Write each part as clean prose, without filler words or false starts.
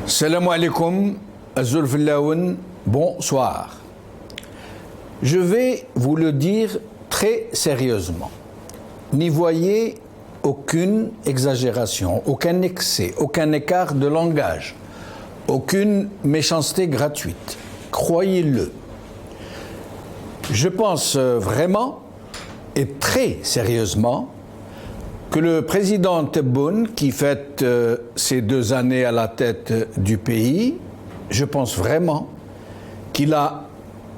Salam alaikum, Azul Fillaoun, bonsoir. Je vais vous le dire très sérieusement. N'y voyez aucune exagération, aucun excès, aucun écart de langage, aucune méchanceté gratuite. Croyez-le. Je pense vraiment et très sérieusement que le président Tebboune, qui fête ses 2 années à la tête du pays, je pense vraiment qu'il a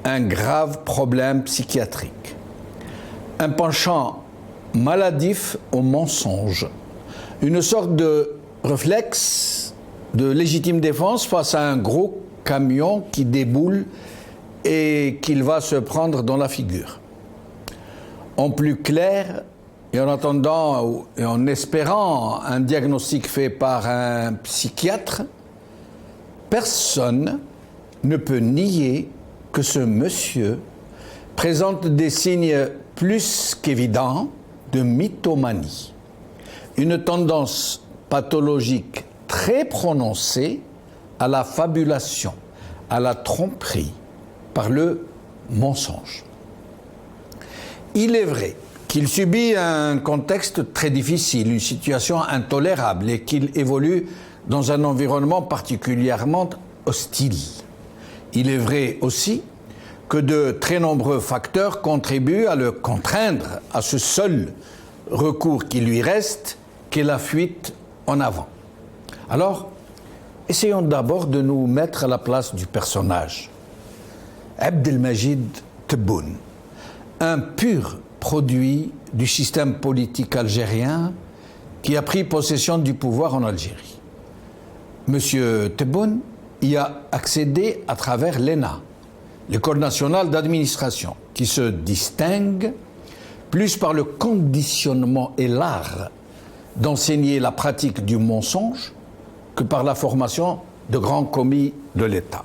un grave problème psychiatrique, un penchant maladif au mensonge, une sorte de réflexe de légitime défense face à un gros camion qui déboule et qu'il va se prendre dans la figure. En plus clair, et en attendant et en espérant un diagnostic fait par un psychiatre, personne ne peut nier que ce monsieur présente des signes plus qu'évidents de mythomanie, une tendance pathologique très prononcée à la fabulation, à la tromperie par le mensonge. Il est vrai qu'il subit un contexte très difficile, une situation intolérable et qu'il évolue dans un environnement particulièrement hostile. Il est vrai aussi que de très nombreux facteurs contribuent à le contraindre à ce seul recours qui lui reste, qu'est la fuite en avant. Alors, essayons d'abord de nous mettre à la place du personnage. Abdelmajid Tebboune, un pur produit du système politique algérien qui a pris possession du pouvoir en Algérie. Monsieur Tebboune y a accédé à travers l'ENA, l'École nationale d'administration, qui se distingue plus par le conditionnement et l'art d'enseigner la pratique du mensonge que par la formation de grands commis de l'État.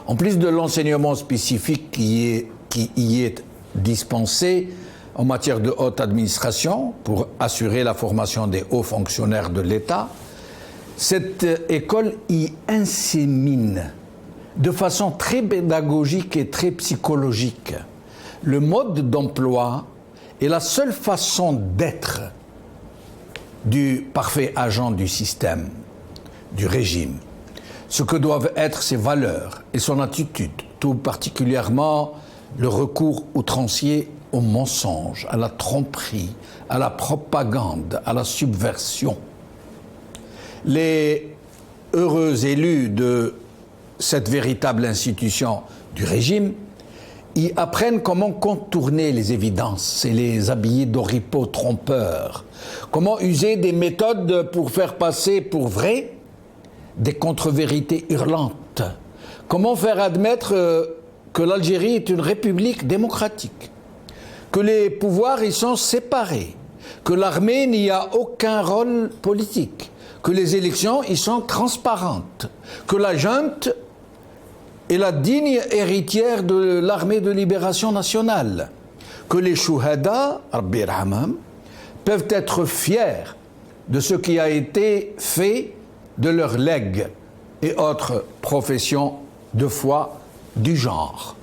En plus de l'enseignement spécifique qui y est dispensé en matière de haute administration pour assurer la formation des hauts fonctionnaires de l'État, cette école y insémine de façon très pédagogique et très psychologique le mode d'emploi et la seule façon d'être du parfait agent du système, du régime, ce que doivent être ses valeurs et son attitude, tout particulièrement le recours outrancier au mensonge, à la tromperie, à la propagande, à la subversion. Les heureux élus de cette véritable institution du régime y apprennent comment contourner les évidences et les habiller d'oripeaux trompeurs, comment user des méthodes pour faire passer pour vrai des contre-vérités hurlantes, comment faire admettre que l'Algérie est une république démocratique, que les pouvoirs y sont séparés, que l'armée n'y a aucun rôle politique, que les élections y sont transparentes, que la junte est la digne héritière de l'armée de libération nationale, que les chouhada, Rabbi Yarhamhum, peuvent être fiers de ce qui a été fait de leurs legs et autres professions de foi du genre.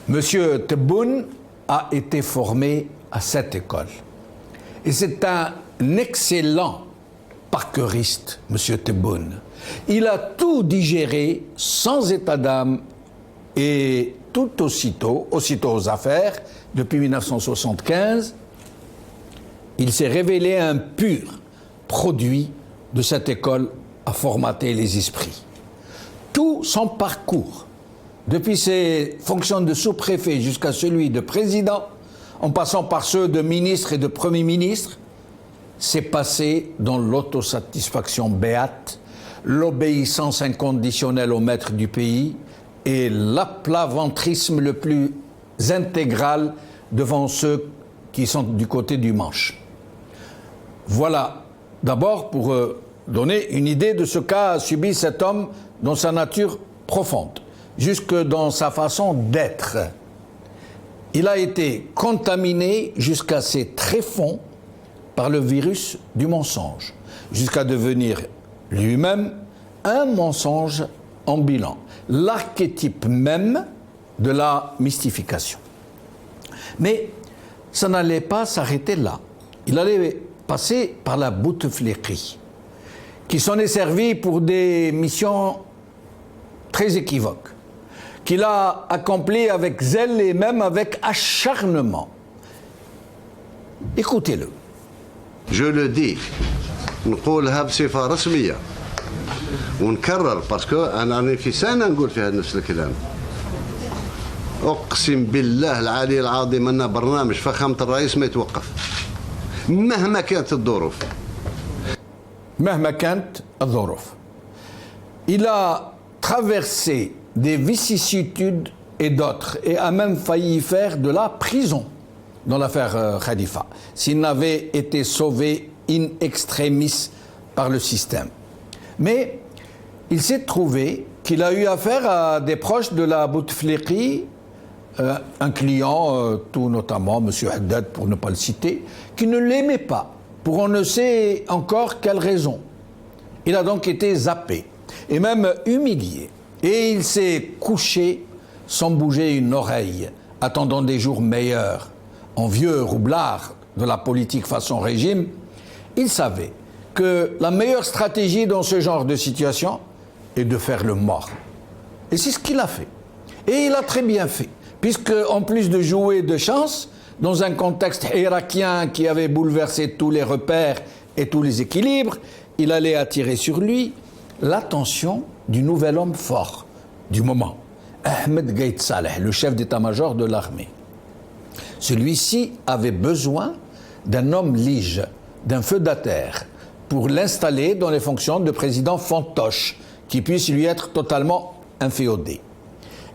Monsieur Tebboune a été formé à cette école. Et c'est un excellent parkeuriste, Monsieur Tebboune. Il a tout digéré sans état d'âme et tout aussitôt aux affaires, depuis 1975, il s'est révélé un pur produit de cette école à formater les esprits. Tout son parcours, depuis ses fonctions de sous-préfet jusqu'à celui de président, en passant par ceux de ministre et de premier ministre, s'est passé dans l'autosatisfaction béate, l'obéissance inconditionnelle au maître du pays et l'aplaventrisme le plus intégral devant ceux qui sont du côté du manche. Voilà, d'abord pour donner une idée de ce qu'a subi cet homme dans sa nature profonde, jusque dans sa façon d'être. Il a été contaminé jusqu'à ses tréfonds par le virus du mensonge, jusqu'à devenir lui-même un mensonge ambulant, l'archétype même de la mystification. Mais ça n'allait pas s'arrêter là. Il allait passer par la Boutefliki, qui s'en est servi pour des missions très équivoques, qu'il a accompli avec zèle et même avec acharnement. Écoutez-le. Je le dis, نقولها بصفة رسمية ونكرر باسكو أنا راني في سنة نقول فيها نفس الكلام. أقسم بالله العلي العظيم أن برنامج فخامة الرئيس ما يتوقف مهما كانت الظروف. مهما كانت الظروف. Il a traversé des vicissitudes et d'autres, et a même failli faire de la prison dans l'affaire Khalifa, s'il n'avait été sauvé in extremis par le système. Mais il s'est trouvé qu'il a eu affaire à des proches de la Boutefliki, un client, tout notamment M. Haddad pour ne pas le citer, qui ne l'aimait pas, pour on ne sait encore quelle raison. Il a donc été zappé, et même humilié. Et il s'est couché sans bouger une oreille, attendant des jours meilleurs. En vieux roublard de la politique façon régime, il savait que la meilleure stratégie dans ce genre de situation est de faire le mort. Et c'est ce qu'il a fait. Et il a très bien fait, puisque en plus de jouer de chance, dans un contexte irakien qui avait bouleversé tous les repères et tous les équilibres, il allait attirer sur lui l'attention du nouvel homme fort du moment, Ahmed Gaït Saleh, le chef d'état-major de l'armée. Celui-ci avait besoin d'un homme lige, d'un feudataire, pour l'installer dans les fonctions de président fantoche, qui puisse lui être totalement inféodé.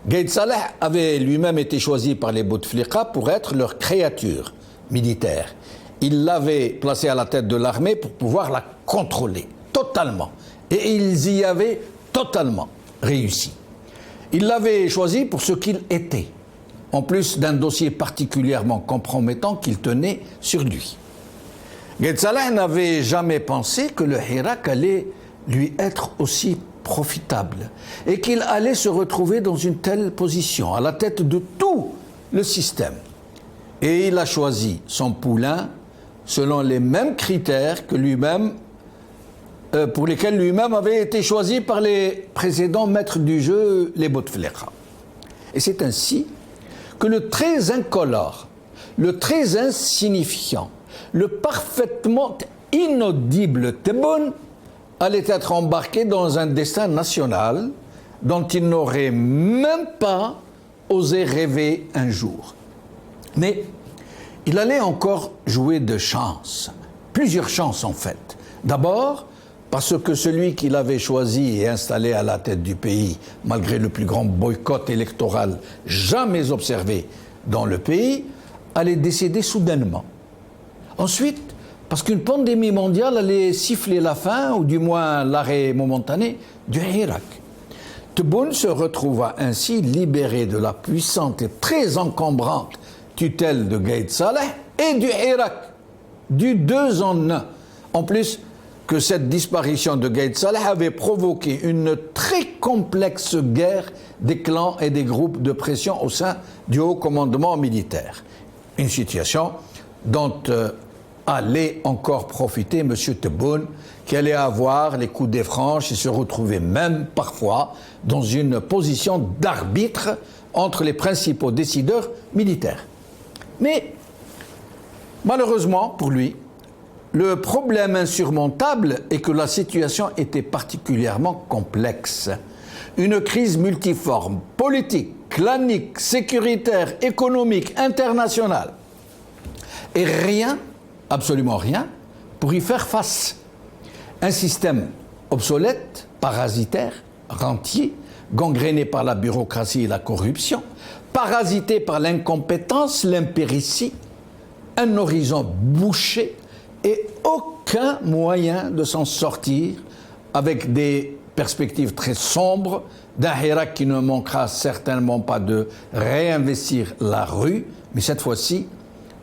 Gaït Saleh avait lui-même été choisi par les Bouteflika pour être leur créature militaire. Il l'avait placé à la tête de l'armée pour pouvoir la contrôler totalement. Et ils y avaient totalement réussi. Il l'avait choisi pour ce qu'il était, en plus d'un dossier particulièrement compromettant qu'il tenait sur lui. Gaït Saleh n'avait jamais pensé que le Hirak allait lui être aussi profitable et qu'il allait se retrouver dans une telle position, à la tête de tout le système. Et il a choisi son poulain selon les mêmes critères que lui-même, pour lesquels lui-même avait été choisi par les précédents maîtres du jeu, les Bouteflika. Et c'est ainsi que le très incolore, le très insignifiant, le parfaitement inaudible Tebboune allait être embarqué dans un destin national dont il n'aurait même pas osé rêver un jour. Mais il allait encore jouer de chance, plusieurs chances en fait. D'abord, parce que celui qu'il avait choisi et installé à la tête du pays, malgré le plus grand boycott électoral jamais observé dans le pays, allait décéder soudainement. Ensuite, parce qu'une pandémie mondiale allait siffler la fin, ou du moins l'arrêt momentané, du Hirak. Tebboune se retrouva ainsi libéré de la puissante et très encombrante tutelle de Gaït Saleh et du Hirak, du 2 en 1. En plus que cette disparition de Gaït Saleh avait provoqué une très complexe guerre des clans et des groupes de pression au sein du haut commandement militaire. Une situation dont allait encore profiter M. Tebboune, qui allait avoir les coudées franches et se retrouver même parfois dans une position d'arbitre entre les principaux décideurs militaires. Mais malheureusement pour lui, le problème insurmontable est que la situation était particulièrement complexe. Une crise multiforme, politique, clanique, sécuritaire, économique, internationale. Et rien, absolument rien, pour y faire face. Un système obsolète, parasitaire, rentier, gangréné par la bureaucratie et la corruption, parasité par l'incompétence, l'impéritie, un horizon bouché et aucun moyen de s'en sortir, avec des perspectives très sombres d'un Hirak qui ne manquera certainement pas de réinvestir la rue, mais cette fois-ci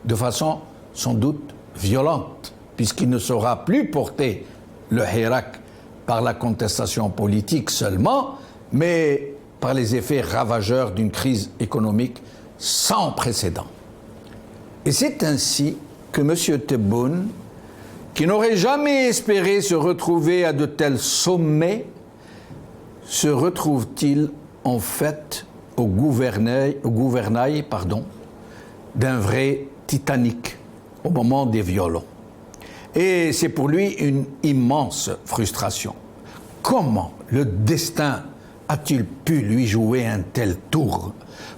de façon sans doute violente, puisqu'il ne saura plus porter le Hirak par la contestation politique seulement, mais par les effets ravageurs d'une crise économique sans précédent. Et c'est ainsi que M. Tebboune, qui n'aurait jamais espéré se retrouver à de tels sommets, se retrouve-t-il en fait au gouvernail d'un vrai Titanic au moment des violons. Et c'est pour lui une immense frustration. Comment le destin a-t-il pu lui jouer un tel tour?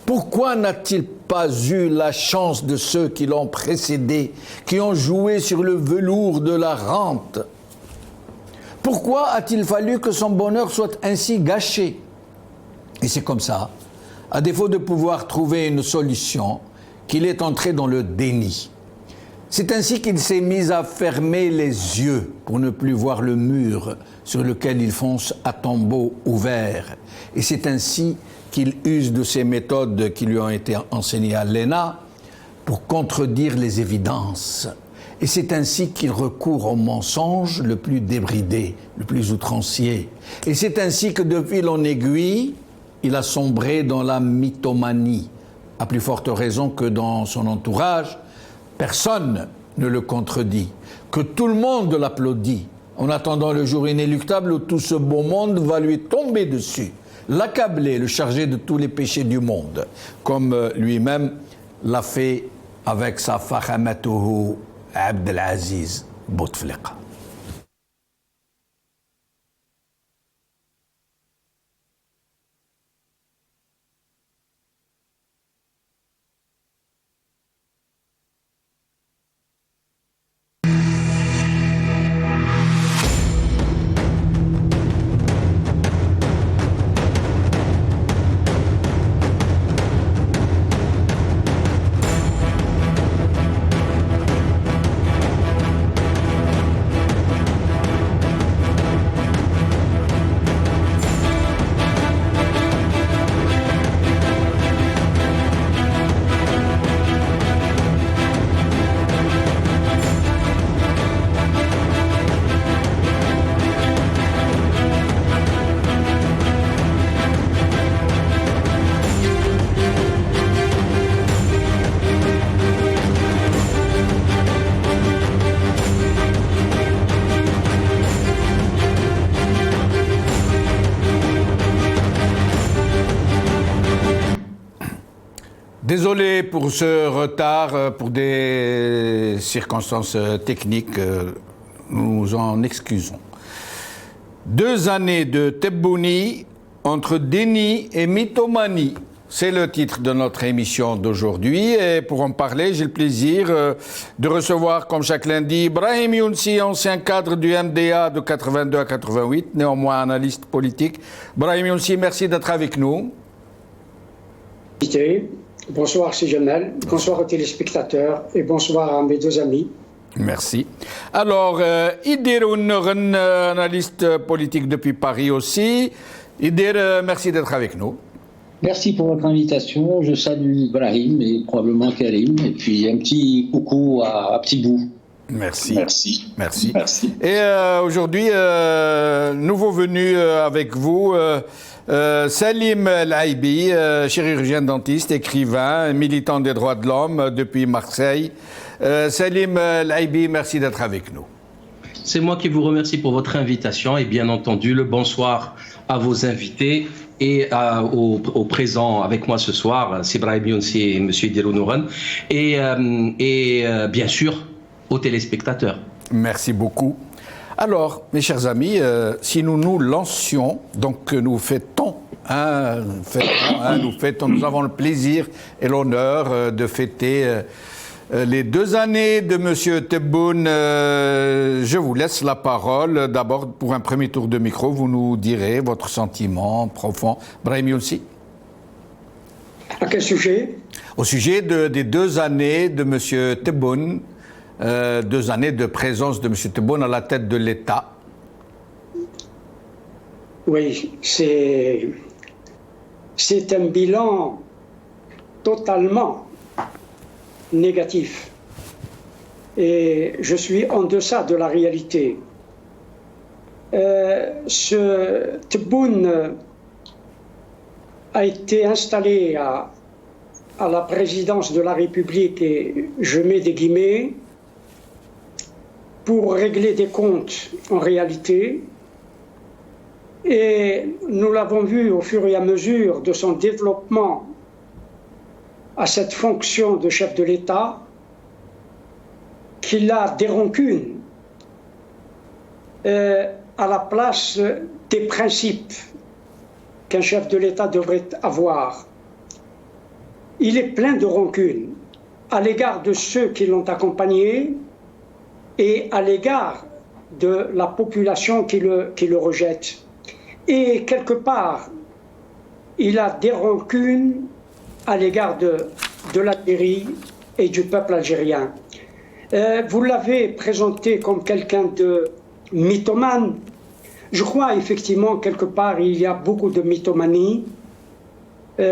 Pourquoi n'a-t-il pas eu la chance de ceux qui l'ont précédé, qui ont joué sur le velours de la rente? Pourquoi a-t-il fallu que son bonheur soit ainsi gâché? Et c'est comme ça, à défaut de pouvoir trouver une solution, qu'il est entré dans le déni. C'est ainsi qu'il s'est mis à fermer les yeux pour ne plus voir le mur sur lequel il fonce à tombeau ouvert. Et c'est ainsi qu'il use de ces méthodes qui lui ont été enseignées à l'ENA pour contredire les évidences. Et c'est ainsi qu'il recourt au mensonge le plus débridé, le plus outrancier. Et c'est ainsi que de fil en aiguille, il a sombré dans la mythomanie, à plus forte raison que dans son entourage, personne ne le contredit, que tout le monde l'applaudit, en attendant le jour inéluctable où tout ce beau monde va lui tomber dessus, l'accabler, le charger de tous les péchés du monde, comme lui-même l'a fait avec sa Fahamatuhu Abdelaziz Bouteflika. Désolé pour ce retard, pour des circonstances techniques, nous en excusons. 2 années de Tebbouni entre déni et mythomanie. C'est le titre de notre émission d'aujourd'hui et pour en parler, j'ai le plaisir de recevoir, comme chaque lundi, Brahim Younsi, ancien cadre du MDA de 82 à 88, néanmoins analyste politique. Brahim Younsi, merci d'être avec nous. Bonsoir Sijonel, bonsoir aux téléspectateurs et bonsoir à mes 2 amis. Merci. Alors, Idir Ouneren, analyste politique depuis Paris aussi. Idir, merci d'être avec nous. Merci pour votre invitation. Je salue Brahim et probablement Karim. Et puis un petit coucou à Petit Bout. Merci. Merci. Merci. Merci. Et aujourd'hui, nouveau venu avec vous, Salim Laibi, chirurgien dentiste, écrivain, militant des droits de l'homme depuis Marseille. Salim Laibi, merci d'être avec nous. C'est moi qui vous remercie pour votre invitation et bien entendu le bonsoir à vos invités et aux présents avec moi ce soir, c'est Brahim Younsi et M. Idir Ouneren, et bien sûr aux téléspectateurs. Merci beaucoup. Alors, mes chers amis, si nous nous lancions, donc nous fêtons, nous avons le plaisir et l'honneur de fêter les 2 années de M. Tebboune. Je vous laisse la parole. D'abord, pour un premier tour de micro, vous nous direz votre sentiment profond. Brahim Younsi. À quel sujet? Au sujet des 2 années de M. Tebboune. 2 années de présence de M. Tebboune à la tête de l'État. Oui, c'est un bilan totalement négatif. Et je suis en deçà de la réalité. ce Tebboune a été installé à la présidence de la République, et je mets des guillemets, pour régler des comptes en réalité. Et nous l'avons vu au fur et à mesure de son développement à cette fonction de chef de l'État, qu'il a des rancunes à la place des principes qu'un chef de l'État devrait avoir. Il est plein de rancunes à l'égard de ceux qui l'ont accompagné et à l'égard de la population qui le rejette. Et quelque part, il a des rancunes à l'égard de l'Algérie et du peuple algérien. Vous l'avez présenté comme quelqu'un de mythomane. Je crois effectivement, quelque part, il y a beaucoup de mythomanie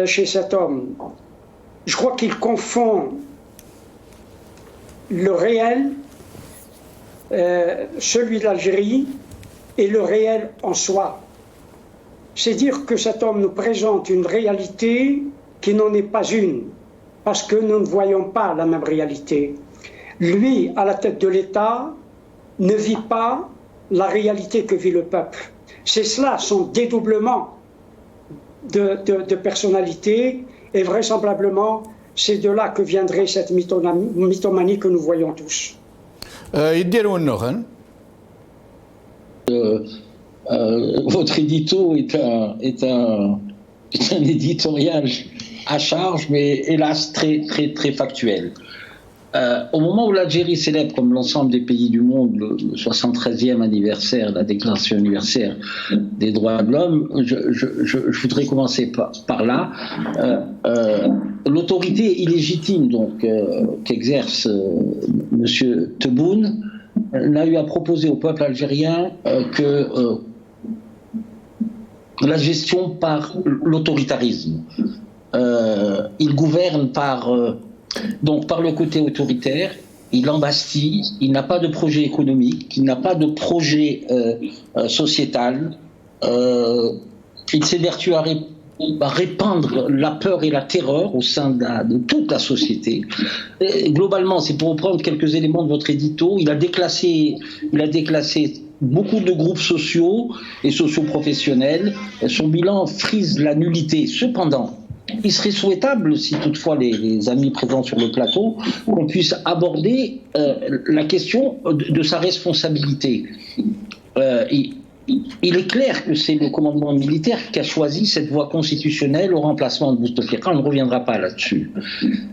chez cet homme. Je crois qu'il confond le réel, celui de l'Algérie, et le réel en soi. C'est dire que cet homme nous présente une réalité qui n'en est pas une, parce que nous ne voyons pas la même réalité. Lui, à la tête de l'État, ne vit pas la réalité que vit le peuple. C'est cela, son dédoublement de personnalité, et vraisemblablement, c'est de là que viendrait cette mythomanie que nous voyons tous. Votre édito est un éditorial à charge, mais hélas très factuel. Au moment où l'Algérie célèbre, comme l'ensemble des pays du monde, le 73e anniversaire de la Déclaration universelle des droits de l'homme, je voudrais commencer par là. L'autorité illégitime qu'exerce M. Tebboune n'a eu à proposer au peuple algérien que la gestion par l'autoritarisme. Il gouverne par le côté autoritaire, il embastille, il n'a pas de projet économique, il n'a pas de projet sociétal, il s'évertue à répandre la peur et la terreur au sein de toute la société. Et globalement, c'est pour reprendre quelques éléments de votre édito, il a déclassé beaucoup de groupes sociaux et socio-professionnels. Son bilan frise la nullité. Cependant, il serait souhaitable, si toutefois les amis présents sur le plateau, qu'on puisse aborder la question de sa responsabilité. Il est clair que c'est le commandement militaire qui a choisi cette voie constitutionnelle au remplacement de Bouteflika, on ne reviendra pas là-dessus.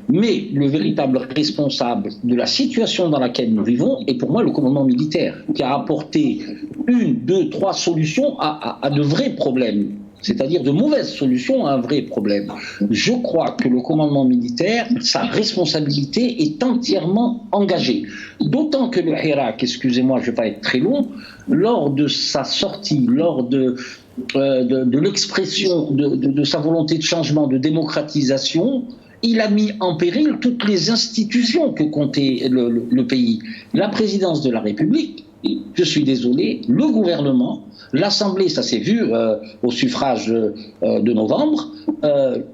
Mais le véritable responsable de la situation dans laquelle nous vivons est pour moi le commandement militaire, qui a apporté 1, 2, 3 solutions à de vrais problèmes. C'est-à-dire de mauvaises solutions à un vrai problème. Je crois que le commandement militaire, sa responsabilité est entièrement engagée. D'autant que le Hirak, excusez-moi, je ne vais pas être très long, lors de sa sortie, lors de l'expression de sa volonté de changement, de démocratisation, il a mis en péril toutes les institutions que comptait le pays. La présidence de la République, je suis désolé, le gouvernement, l'Assemblée, ça s'est vu au suffrage de novembre,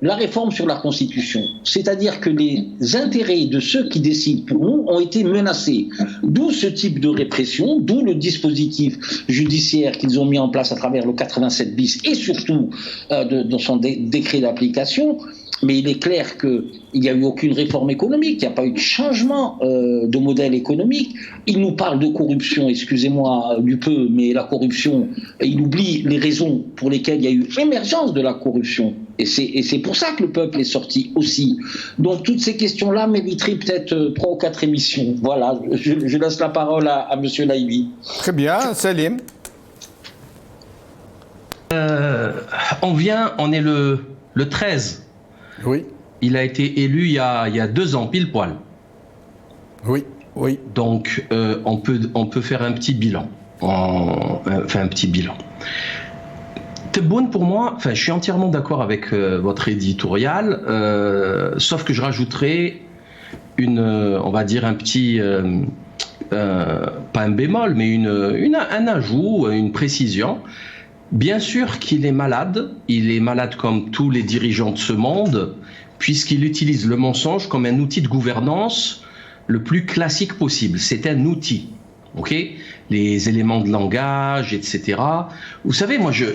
la réforme sur la Constitution. C'est-à-dire que les intérêts de ceux qui décident pour nous ont été menacés. D'où ce type de répression, d'où le dispositif judiciaire qu'ils ont mis en place à travers le 87 bis et surtout dans son décret d'application. Mais il est clair qu'il n'y a eu aucune réforme économique, il n'y a pas eu de changement de modèle économique. Il nous parle de corruption, excusez-moi du peu, mais la corruption, il oublie les raisons pour lesquelles il y a eu émergence de la corruption. Et c'est pour ça que le peuple est sorti aussi. Donc toutes ces questions-là mériteraient peut-être 3 ou 4 émissions. Voilà, je laisse la parole à M. Laïbi. Très bien, Salim. On est le 13. Oui. Il a été élu il y a 2 ans, pile poil. Oui. Donc, on peut faire un petit bilan. Tebboune, pour moi, je suis entièrement d'accord avec votre éditorial, sauf que je rajouterai on va dire un petit pas un bémol, mais un ajout, une précision. Bien sûr qu'il est malade. Il est malade comme tous les dirigeants de ce monde, puisqu'il utilise le mensonge comme un outil de gouvernance le plus classique possible. C'est un outil, ok ? Les éléments de langage, etc. Vous savez, moi, je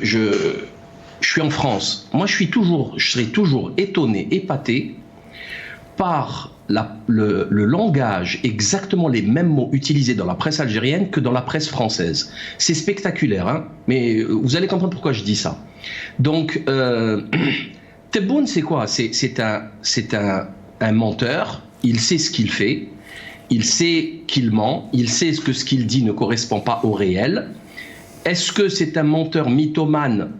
suis en France. Moi, je serai toujours étonné, épaté par le langage, exactement les mêmes mots utilisés dans la presse algérienne que dans la presse française. C'est spectaculaire, hein, mais vous allez comprendre pourquoi je dis ça. Donc, Tebboune, c'est quoi ? C'est un menteur, il sait ce qu'il fait, il sait qu'il ment, il sait que ce qu'il dit ne correspond pas au réel. Est-ce que c'est un menteur mythomane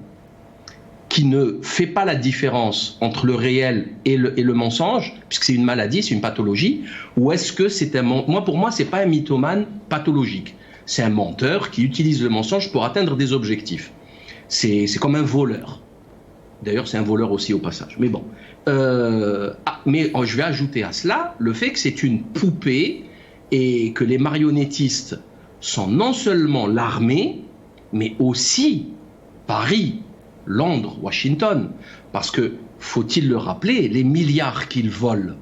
qui ne fait pas la différence entre le réel et le mensonge, puisque c'est une maladie, c'est une pathologie, ou est-ce que c'est pour moi, c'est pas un mythomane pathologique. C'est un menteur qui utilise le mensonge pour atteindre des objectifs. C'est comme un voleur. D'ailleurs, c'est un voleur aussi au passage. Mais bon. Mais je vais ajouter à cela le fait que c'est une poupée et que les marionnettistes sont non seulement l'armée, mais aussi Paris, Londres, Washington. Parce que, faut-il le rappeler, les milliards qu'ils volent,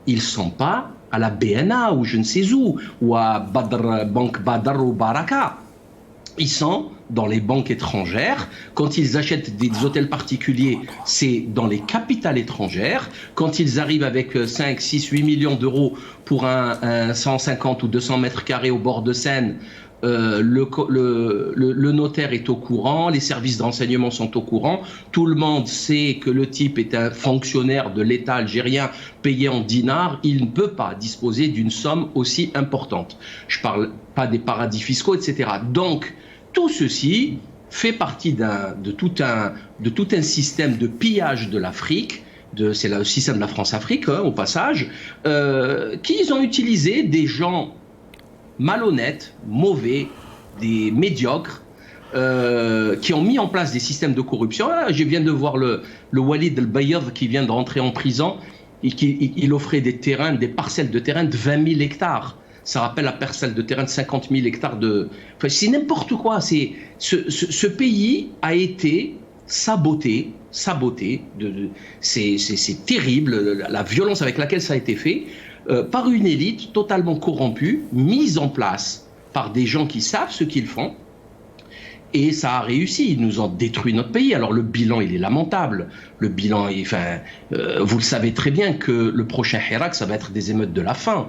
ils ne sont pas à la BNA ou je ne sais où, ou à Banque Badr ou Baraka. Ils sont dans les banques étrangères. Quand ils achètent des hôtels particuliers, c'est dans les capitales étrangères. Quand ils arrivent avec 5, 6, 8 millions d'euros pour un 150 ou 200 mètres carrés au bord de Seine, le notaire est au courant, les services de renseignement sont au courant, tout le monde sait que le type est un fonctionnaire de l'État algérien payé en dinars, il ne peut pas disposer d'une somme aussi importante. Je ne parle pas des paradis fiscaux, etc. Donc, tout ceci fait partie de tout un système de pillage de l'Afrique, c'est le système de la France-Afrique, hein, au passage, qu'ils ont utilisé des gens malhonnêtes, mauvais, des médiocres, qui ont mis en place des systèmes de corruption. Là, je viens de voir le Walid El-Bayad qui vient de rentrer en prison et il offrait des parcelles de terrain de 20 000 hectares. Ça rappelle la parcelle de terrain de 50 000 hectares de... Enfin, c'est n'importe quoi. Ce pays a été saboté. C'est terrible, la violence avec laquelle ça a été fait. Par une élite totalement corrompue, mise en place par des gens qui savent ce qu'ils font, et ça a réussi. Ils nous ont détruit notre pays. Alors le bilan, il est lamentable. Le bilan, vous le savez très bien que le prochain Hirak, ça va être des émeutes de la faim.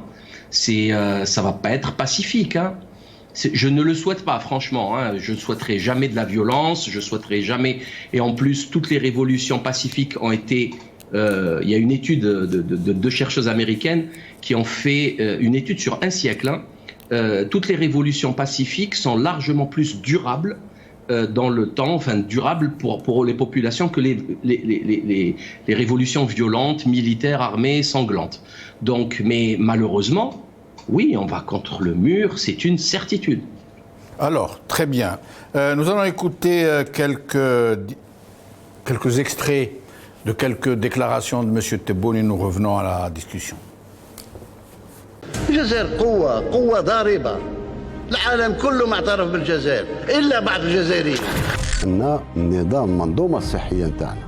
Ça va pas être pacifique. Hein. Je ne le souhaite pas, franchement. Hein. Je ne souhaiterais jamais de la violence. Je souhaiterais jamais. Et en plus, toutes les révolutions pacifiques ont été. Il y a une étude de deux chercheuses américaines qui ont fait une étude sur un siècle. Hein. Toutes les révolutions pacifiques sont largement plus durables dans le temps, enfin durables pour les populations que les révolutions violentes, militaires, armées, sanglantes. Donc, mais malheureusement, oui, on va contre le mur, c'est une certitude. Alors, très bien. Nous allons écouter quelques extraits de quelques déclarations de M. Tebboune et nous revenons à la discussion. الجزائر قوة ضاربة. العالم كله معترف بالجزائر إلا بعض الجزائريين. إن النظام المنظومة الصحية نتاعنا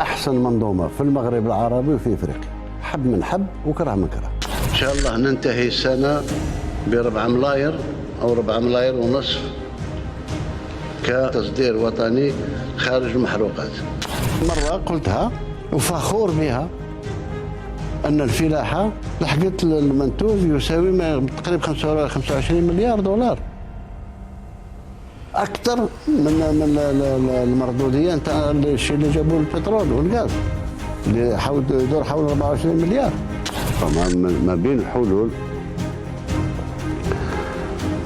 أحسن منظومة في المغرب العربي وفي إفريقيا. حب من حب وكره من كره. إن شاء الله ننتهي السنة ب4 ملاير أو 4 ملاير ونصف كتصدير وطني خارج المحروقات. مرة قلتها وفخور بها أن الفلاحة لحقت المنتوج يساوي تقريبا 25 مليار دولار أكثر من المردودية نتاع الشيء اللي جابوه البترول والغاز اللي يدور حول 24 مليار. ما بين الحلول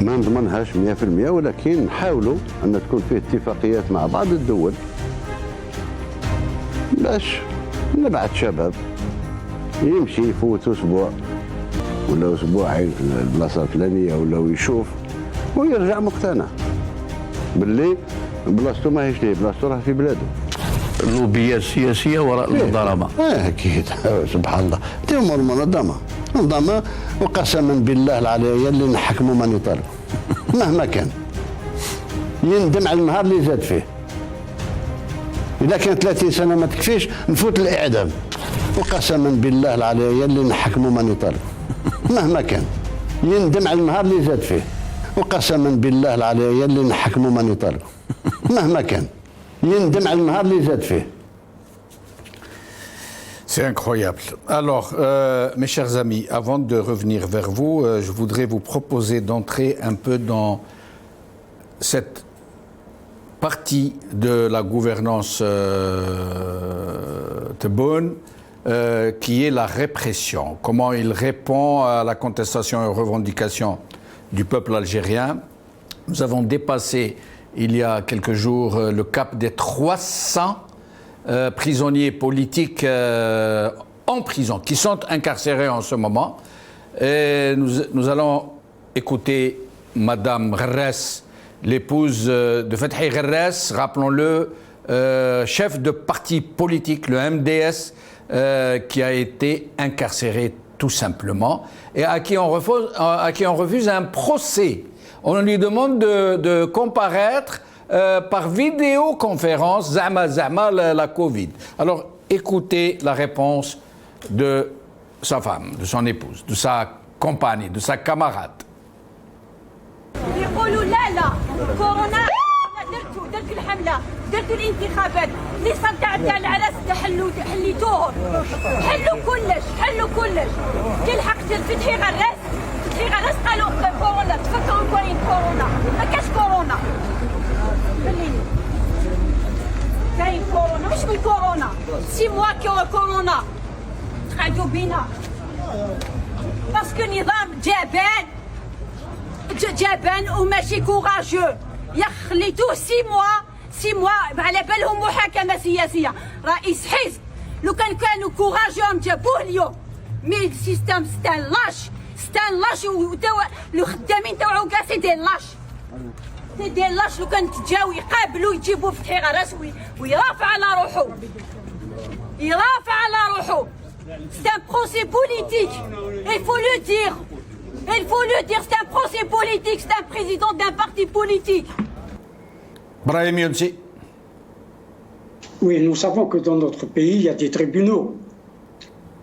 ما نضمنهاش 100% ولكن نحاولوا أن تكون فيه اتفاقيات مع بعض الدول باش نبعث شباب يمشي يفوت اسبوع ولا اسبوعين في البلاصه الفلانيه ولا يشوف ويرجع مقتنع باللي بلاصتو ماهيش ليه، بلاصتو راه في بلاده. اللوبيات السياسيه وراء المضاربه. اكيد سبحان الله، دي امور منظمه. انضم وقسما بالله العلي اللي نحكموا من يطالب مهما كان يندم على النهار اللي زاد فيه. إذا كان 30 سنة ما تكفيش نفوت الإعدام وقسما بالله العلي اللي نحكموا من يطالب مهما كان يندم على النهار اللي زاد فيه وقسما بالله العلي اللي نحكموا من يطالب مهما كان يندم على النهار اللي زاد فيه. C'est incroyable. Alors, mes chers amis, avant de revenir vers vous, je voudrais vous proposer d'entrer un peu dans cette partie de la gouvernance Tebboune, qui est la répression. Comment il répond à la contestation et aux revendications du peuple algérien. Nous avons dépassé, il y a quelques jours, le cap des 300 prisonniers politiques en prison, qui sont incarcérés en ce moment. Et nous allons écouter Madame Gherres, l'épouse de Fethi Gherres, rappelons-le, chef de parti politique, le MDS, qui a été incarcéré tout simplement, et à qui on refuse un procès. On lui demande de comparaître par vidéoconférence, zama la Covid. Alors, écoutez la réponse de sa femme, de son épouse, de sa compagne, de sa camarade. يقولوا لا كورونا درتوا الحمله درتوا الانتخابات اللي صدعت العرس حليتوهم حلوا كلش تلحق فتحي غرس قالوا كورونا تفكروا كاين كورونا ما كاش كورونا خليني كاين كورونا مش من كورونا 6 موا كورونا تقعدوا بينا باسكو نظام جبان وماشي كوراجو خليتوه 6 موا على بالهم محاكمه سياسيه رئيس حزب لو كانوا كوراجو جابوه اليوم مي السيستم ستان لاش لو خدامين تاعو كاع سي دي لاش لو كان تجاو يقابلوا يجيبوا فتحي غراس ويرافع على روحو c'est un procès politique il faut le dire c'est un procès politique, c'est un président d'un parti politique. Brahim Younsi. Oui, nous savons que dans notre pays, il y a des tribunaux,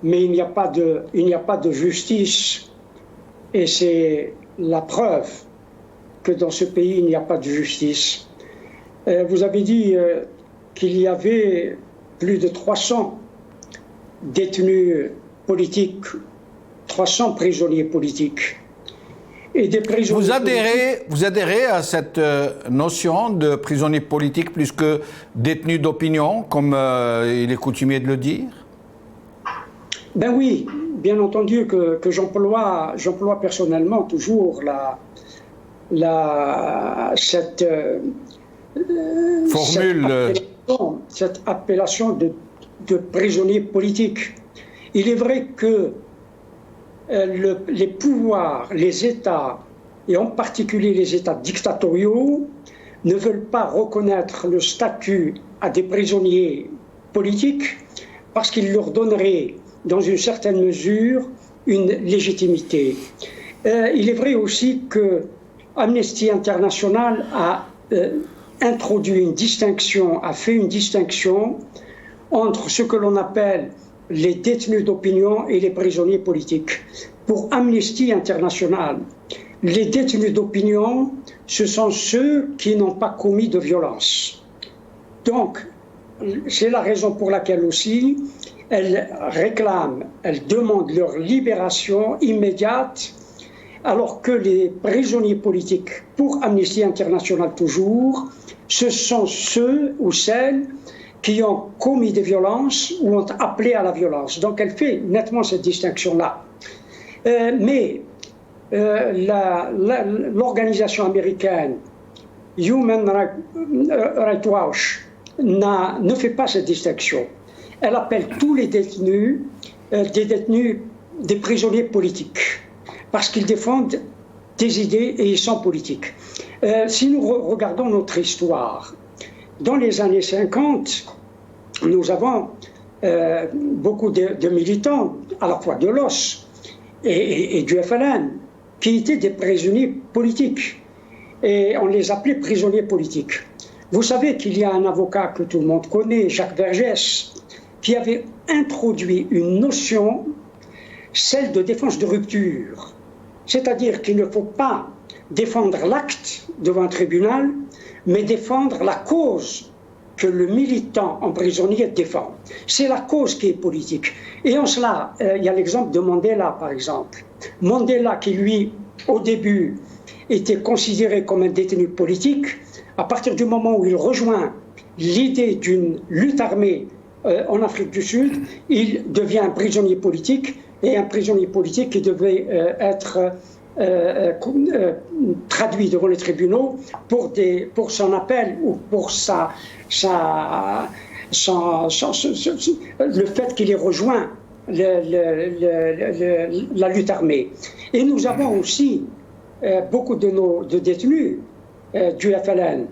mais il n'y a pas de justice, et c'est la preuve que dans ce pays, il n'y a pas de justice. Vous avez dit qu'il y avait plus de 300 détenus politiques, 300 prisonniers politiques. Et des prisonniers vous adhérez à cette notion de prisonnier politique plus que détenu d'opinion, comme il est coutumier de le dire? Ben oui, bien entendu que j'emploie personnellement toujours cette formule, cette appellation de prisonnier politique. Il est vrai que les pouvoirs, les États, et en particulier les États dictatoriaux, ne veulent pas reconnaître le statut à des prisonniers politiques parce qu'ils leur donneraient, dans une certaine mesure, une légitimité. Il est vrai aussi que Amnesty International a introduit une distinction, a fait une distinction entre ce que l'on appelle les détenus d'opinion et les prisonniers politiques. Pour Amnesty International, les détenus d'opinion, ce sont ceux qui n'ont pas commis de violence. Donc, c'est la raison pour laquelle aussi elles réclament, elles demandent leur libération immédiate, alors que les prisonniers politiques, pour Amnesty International toujours, ce sont ceux ou celles qui ont commis des violences ou ont appelé à la violence. Donc elle fait nettement cette distinction-là. Mais l'organisation américaine Human Rights Watch ne fait pas cette distinction. Elle appelle tous les détenus des prisonniers politiques, parce qu'ils défendent des idées et ils sont politiques. Si nous regardons notre histoire, dans les années 50, nous avons beaucoup de militants, à la fois de l'os et du FLN, qui étaient des prisonniers politiques. Et on les appelait prisonniers politiques. Vous savez qu'il y a un avocat que tout le monde connaît, Jacques Vergès, qui avait introduit une notion, celle de défense de rupture. C'est-à-dire qu'il ne faut pas défendre l'acte devant un tribunal, mais défendre la cause que le militant emprisonné défend. C'est la cause qui est politique. Et en cela, il y a l'exemple de Mandela, par exemple. Mandela, qui lui, au début, était considéré comme un détenu politique, à partir du moment où il rejoint l'idée d'une lutte armée en Afrique du Sud, il devient un prisonnier politique, et un prisonnier politique qui devait être traduit devant les tribunaux pour son appel ou pour le fait qu'il ait rejoint la lutte armée. Et nous avons aussi beaucoup de détenus du FLN.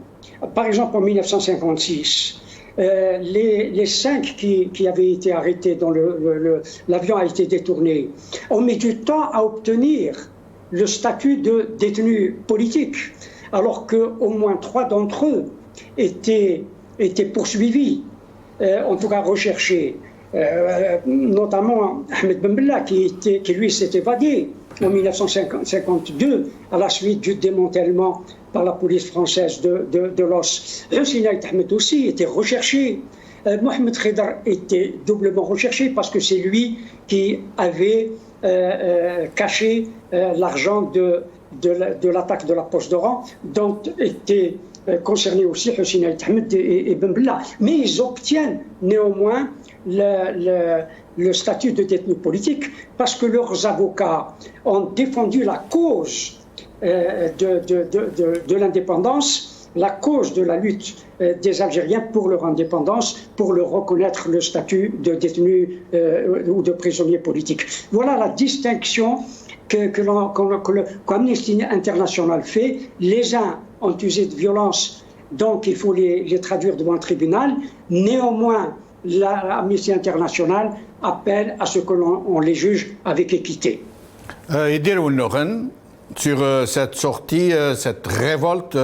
Par exemple, en 1956, les 5 qui avaient été arrêtés dont l'avion a été détourné ont mis du temps à obtenir le statut de détenu politique, alors qu'au moins 3 d'entre eux étaient poursuivis, en tout cas recherchés, notamment Ahmed Ben Bella qui lui s'est évadé en 1952 à la suite du démantèlement par la police française de l'os. Hussein Ahmed aussi était recherché. Mohamed Khedr était doublement recherché parce que c'est lui qui avait caché l'argent de l'attaque de la poste d'Oran, dont étaient concernés aussi Hussein Ahmed et Ben Bella. Mais ils obtiennent néanmoins le statut de détenu politique parce que leurs avocats ont défendu la cause de l'indépendance, la cause de la lutte des Algériens pour leur indépendance, pour leur reconnaître le statut de détenu ou de prisonnier politique. Voilà la distinction qu'Amnesty International fait. Les uns ont usé de violence, donc il faut les traduire devant le tribunal. Néanmoins, l'Amnesty International appelle à ce qu'on les juge avec équité. Idir Ounoren, sur cette sortie, cette révolte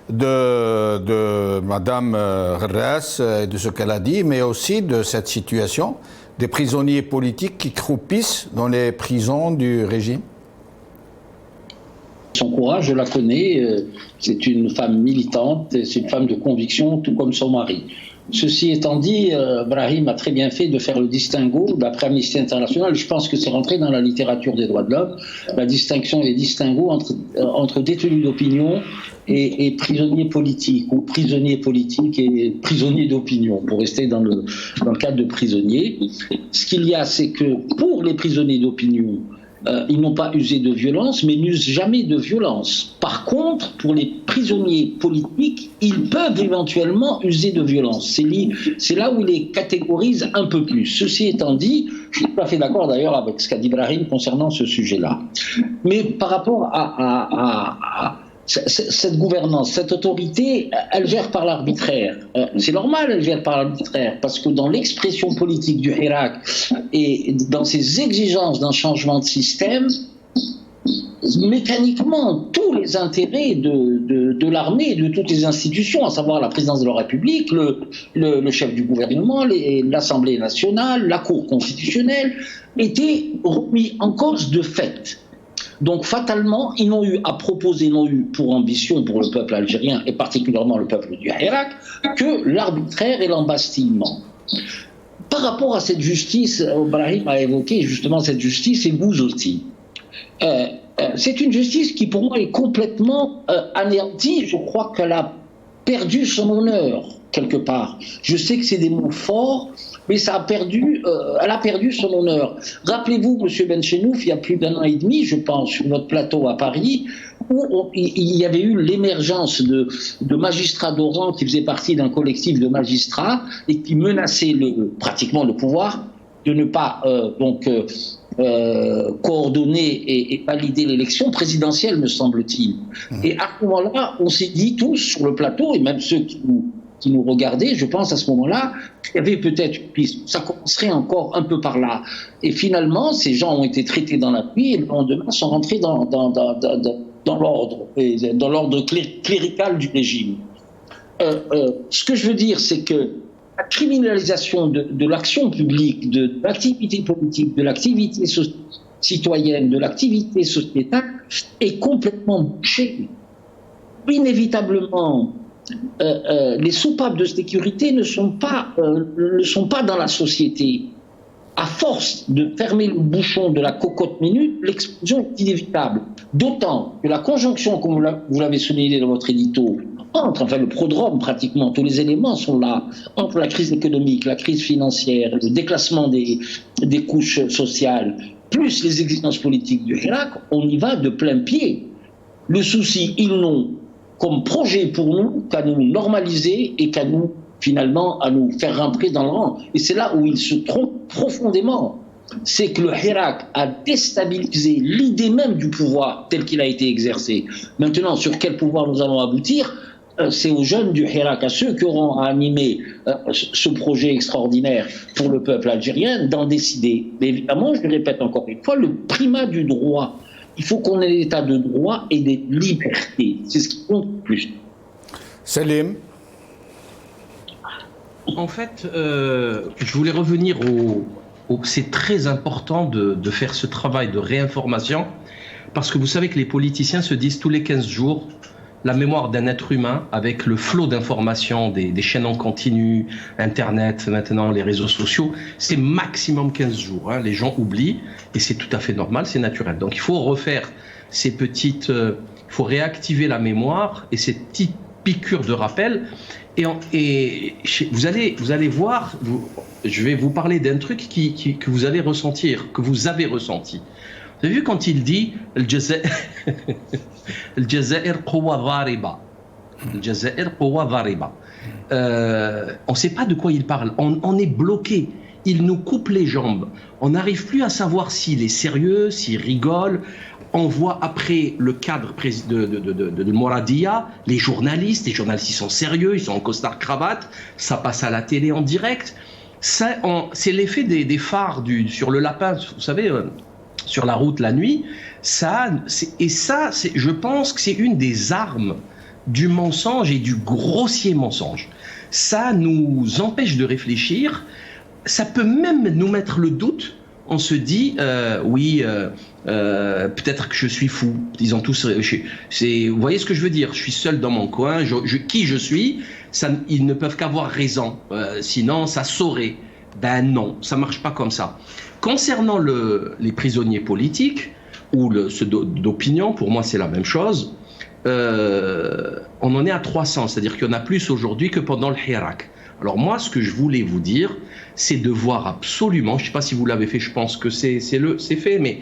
de Madame Ras et de ce qu'elle a dit, mais aussi de cette situation des prisonniers politiques qui croupissent dans les prisons du régime. Son courage, je la connais, c'est une femme militante, c'est une femme de conviction, tout comme son mari. Ceci étant dit, Brahim a très bien fait de faire le distinguo d'après Amnesty International. Je pense que c'est rentré dans la littérature des droits de l'homme, la distinction et les distinguos entre détenus d'opinion et prisonniers politiques, ou prisonniers politiques et prisonniers d'opinion, pour rester dans le cadre de prisonniers. Ce qu'il y a, c'est que pour les prisonniers d'opinion, ils n'ont pas usé de violence, mais n'usent jamais de violence. Par contre, pour les prisonniers politiques, ils peuvent éventuellement user de violence. C'est là où ils les catégorisent un peu plus. Ceci étant dit, je suis tout à fait d'accord d'ailleurs avec ce qu'a dit Brahim concernant ce sujet-là. Mais par rapport à cette gouvernance, cette autorité, elle gère par l'arbitraire. C'est normal, elle gère par l'arbitraire, parce que dans l'expression politique du Hirak et dans ses exigences d'un changement de système, mécaniquement, tous les intérêts de l'armée et de toutes les institutions, à savoir la présidence de la République, le chef du gouvernement, l'Assemblée nationale, la Cour constitutionnelle, étaient remis en cause de fait. Donc fatalement, ils n'ont eu à proposer, n'ont eu pour ambition pour le peuple algérien et particulièrement le peuple du Hirak que l'arbitraire et l'embastillement. Par rapport à cette justice, Brahim a évoqué justement cette justice et vous aussi. C'est une justice qui pour moi est complètement anéantie. Je crois qu'elle a perdu son honneur quelque part. Je sais que c'est des mots forts, mais elle a perdu son honneur. Rappelez-vous, M. Benchenouf, il y a plus d'1 an et demi, je pense, sur notre plateau à Paris, où il y avait eu l'émergence de magistrats d'Oran qui faisaient partie d'un collectif de magistrats et qui menaçaient pratiquement le pouvoir de ne pas coordonner et valider l'élection présidentielle, me semble-t-il. Et à ce moment-là, on s'est dit tous sur le plateau, et même ceux qui nous qui nous regardaient, je pense à ce moment-là, il y avait peut-être une piste. Ça commencerait encore un peu par là. Et finalement, ces gens ont été traités dans la nuit et le lendemain sont rentrés dans l'ordre clérical du régime. Ce que je veux dire, c'est que la criminalisation de l'action publique, de l'activité politique, de l'activité citoyenne, de l'activité sociétale est complètement bouchée. Inévitablement, les soupapes de sécurité ne sont pas dans la société. À force de fermer le bouchon de la cocotte minute, l'explosion est inévitable. D'autant que la conjonction, comme vous l'avez souligné dans votre édito, le prodrome pratiquement, tous les éléments sont là, entre la crise économique, la crise financière, le déclassement des couches sociales, plus les exigences politiques du Hirak, on y va de plein pied. Le souci, ils n'ont comme projet pour nous qu'à nous normaliser et qu'à nous, finalement, à nous faire rentrer dans le rang. Et c'est là où ils se trompent profondément. C'est que le Hirak a déstabilisé l'idée même du pouvoir tel qu'il a été exercé. Maintenant, sur quel pouvoir nous allons aboutir ? C'est aux jeunes du Hirak, à ceux qui auront à animer ce projet extraordinaire pour le peuple algérien, d'en décider. Mais évidemment, je le répète encore une fois, le primat du droit. Il faut qu'on ait l'état de droit et des libertés. C'est ce qui compte le plus. Salim. En fait, je voulais revenir c'est très important de faire ce travail de réinformation, parce que vous savez que les politiciens se disent tous les 15 jours la mémoire d'un être humain avec le flot d'informations des chaînes en continu, Internet, maintenant les réseaux sociaux, c'est maximum 15 jours. Les gens oublient et c'est tout à fait normal, c'est naturel. Donc il faut refaire ces petites... il faut réactiver la mémoire et ces petites piqûres de rappel. Et vous allez voir, je vais vous parler d'un truc que vous allez ressentir, que vous avez ressenti. Vous avez vu quand il dit « Al-Jazair Quwa Dhariba ». Al-Jazair Quwa Dhariba. On ne sait pas de quoi il parle. On est bloqué. Il nous coupe les jambes. On n'arrive plus à savoir s'il est sérieux, s'il rigole. On voit après le cadre de Mouradia, les journalistes ils sont sérieux, ils sont en costard-cravate, ça passe à la télé en direct. C'est l'effet des phares sur le lapin, vous savez, sur la route la nuit. Je pense que c'est une des armes du mensonge et du grossier mensonge. Ça nous empêche de réfléchir, ça peut même nous mettre le doute. On se dit, peut-être que je suis fou. Ils ont tous. Vous voyez ce que je veux dire ? Je suis seul dans mon coin. Qui je suis ? Ils ne peuvent qu'avoir raison. Sinon, ça saurait. Ben non, ça marche pas comme ça. Concernant les prisonniers politiques ou ceux d'opinion, pour moi c'est la même chose. On en est à 300, c'est-à-dire qu'il y en a plus aujourd'hui que pendant le Hirak. Alors moi, ce que je voulais vous dire, c'est de voir absolument, je ne sais pas si vous l'avez fait, je pense que c'est fait, mais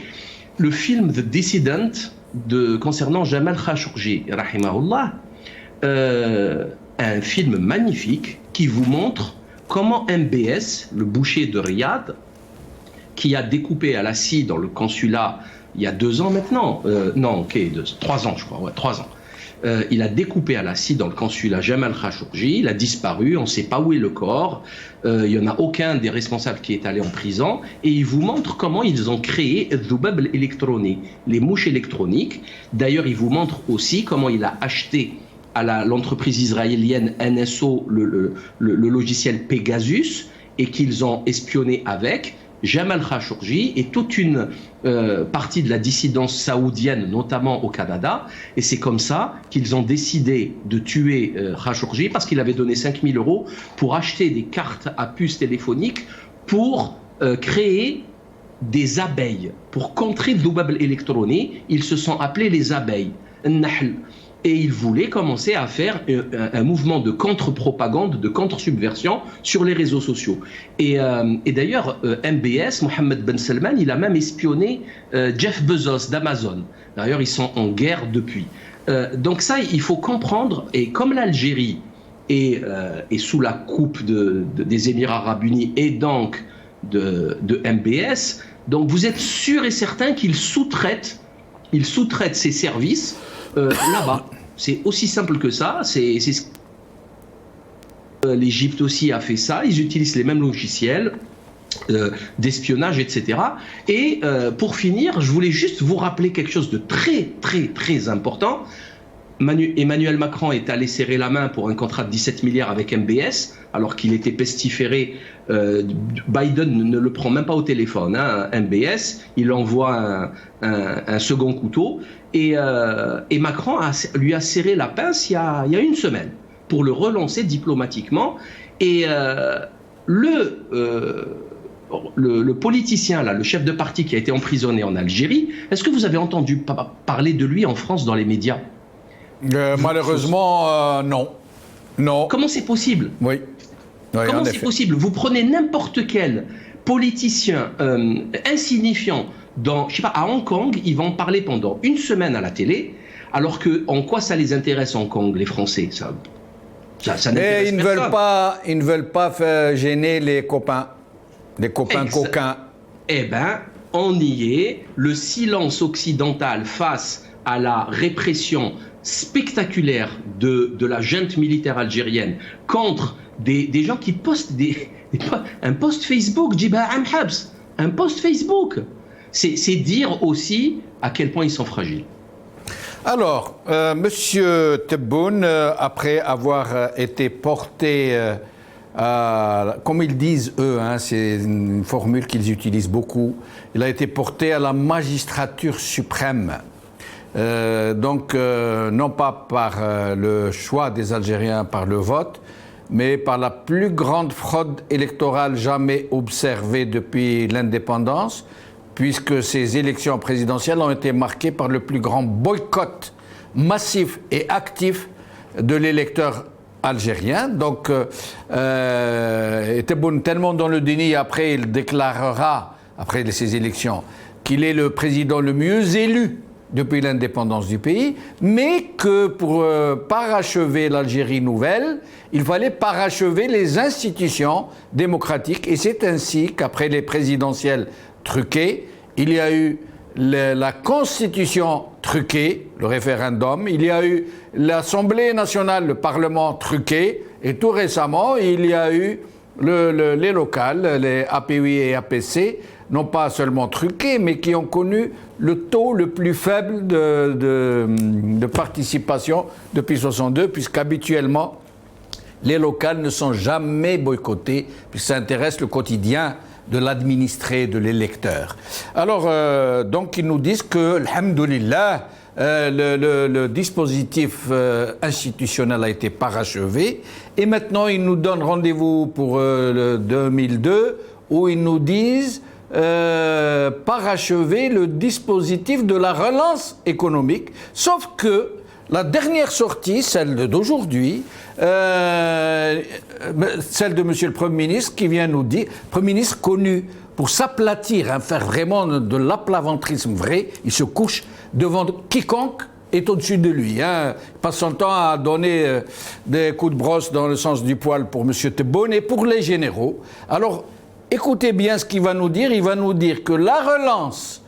le film The Dissident concernant Jamal Khashoggi, rahimahullah, un film magnifique qui vous montre comment MBS, le boucher de Riyad, qui a découpé à la scie dans le consulat il y a 2 ans maintenant, 3 ans je crois, 3 ans. Il a découpé à la scie dans le consulat Jamal Khashoggi, il a disparu, on ne sait pas où est le corps, il n'y en a aucun des responsables qui est allé en prison, et il vous montre comment ils ont créé Dhubab électronique, les mouches électroniques. D'ailleurs, il vous montre aussi comment il a acheté à l'entreprise israélienne NSO le logiciel Pegasus, et qu'ils ont espionné avec Jamal Khashoggi et toute une partie de la dissidence saoudienne, notamment au Canada. Et c'est comme ça qu'ils ont décidé de tuer Khashoggi, parce qu'il avait donné 5 000 € pour acheter des cartes à puces téléphoniques pour créer des abeilles. Pour contrer Dhubab électronique, ils se sont appelés les abeilles, Nahl. Et ils voulaient commencer à faire un mouvement de contre-propagande, de contre-subversion sur les réseaux sociaux. Et d'ailleurs, MBS, Mohammed Ben Salman, il a même espionné Jeff Bezos d'Amazon. D'ailleurs, ils sont en guerre depuis. Donc ça, il faut comprendre. Et comme l'Algérie est sous la coupe des Émirats Arabes Unis et donc de MBS, donc vous êtes sûr et certain qu'ils sous-traitent ces services là-bas. C'est aussi simple que ça. L'Égypte aussi a fait ça, ils utilisent les mêmes logiciels d'espionnage, etc. Et pour finir, je voulais juste vous rappeler quelque chose de très, très, très important. Emmanuel Macron est allé serrer la main pour un contrat de 17 milliards avec MBS, alors qu'il était pestiféré. Biden ne le prend même pas au téléphone, hein, MBS, il envoie un second couteau, et Macron lui a serré la pince il y a une semaine pour le relancer diplomatiquement. Et le politicien, là, le chef de parti qui a été emprisonné en Algérie, est-ce que vous avez entendu parler de lui en France dans les médias? Malheureusement, non. Non. Comment c'est possible? Oui. Comment c'est possible? Vous prenez n'importe quel politicien insignifiant je sais pas, à Hong Kong, ils vont en parler pendant une semaine à la télé, alors que en quoi ça les intéresse Hong Kong, les Français? Ça n'intéresse personne. Ils ne veulent pas faire gêner les copains coquins. Eh bien, on y est. Le silence occidental face à la répression spectaculaire de la junte militaire algérienne contre des gens qui postent un post Facebook, un post Facebook. C'est dire aussi à quel point ils sont fragiles. Alors, Monsieur Tebboune, après avoir été porté, comme ils disent eux, hein, c'est une formule qu'ils utilisent beaucoup, il a été porté à la magistrature suprême. Donc, non pas par le choix des Algériens par le vote, mais par la plus grande fraude électorale jamais observée depuis l'indépendance, puisque ces élections présidentielles ont été marquées par le plus grand boycott massif et actif de l'électeur algérien. Donc, Tebboune tellement dans le déni, après il déclarera, après ces élections, qu'il est le président le mieux élu depuis l'indépendance du pays, mais que pour parachever l'Algérie nouvelle, il fallait parachever les institutions démocratiques. Et c'est ainsi qu'après les présidentielles truquées, il y a eu la constitution truquée, le référendum, il y a eu l'Assemblée nationale, le Parlement truqué, et tout récemment, il y a eu les locales, les API et APC, non pas seulement truqués, mais qui ont connu le taux le plus faible de participation depuis 1962, puisqu'habituellement, les locales ne sont jamais boycottées, puisque ça intéresse le quotidien de l'administré, de l'électeur. Alors, donc, ils nous disent que, alhamdoulilah, le dispositif institutionnel a été parachevé, et maintenant, ils nous donnent rendez-vous pour le 2002, où ils nous disent parachever le dispositif de la relance économique, sauf que la dernière sortie, celle d'aujourd'hui, celle de Monsieur le Premier ministre, qui vient nous dire, Premier ministre connu pour s'aplatir, hein, faire vraiment de l'aplaventrisme vrai, il se couche devant quiconque est au-dessus de lui. Hein. Il passe son temps à donner des coups de brosse dans le sens du poil pour Monsieur Tebboune et pour les généraux. Alors, écoutez bien ce qu'il va nous dire. Il va nous dire que la relance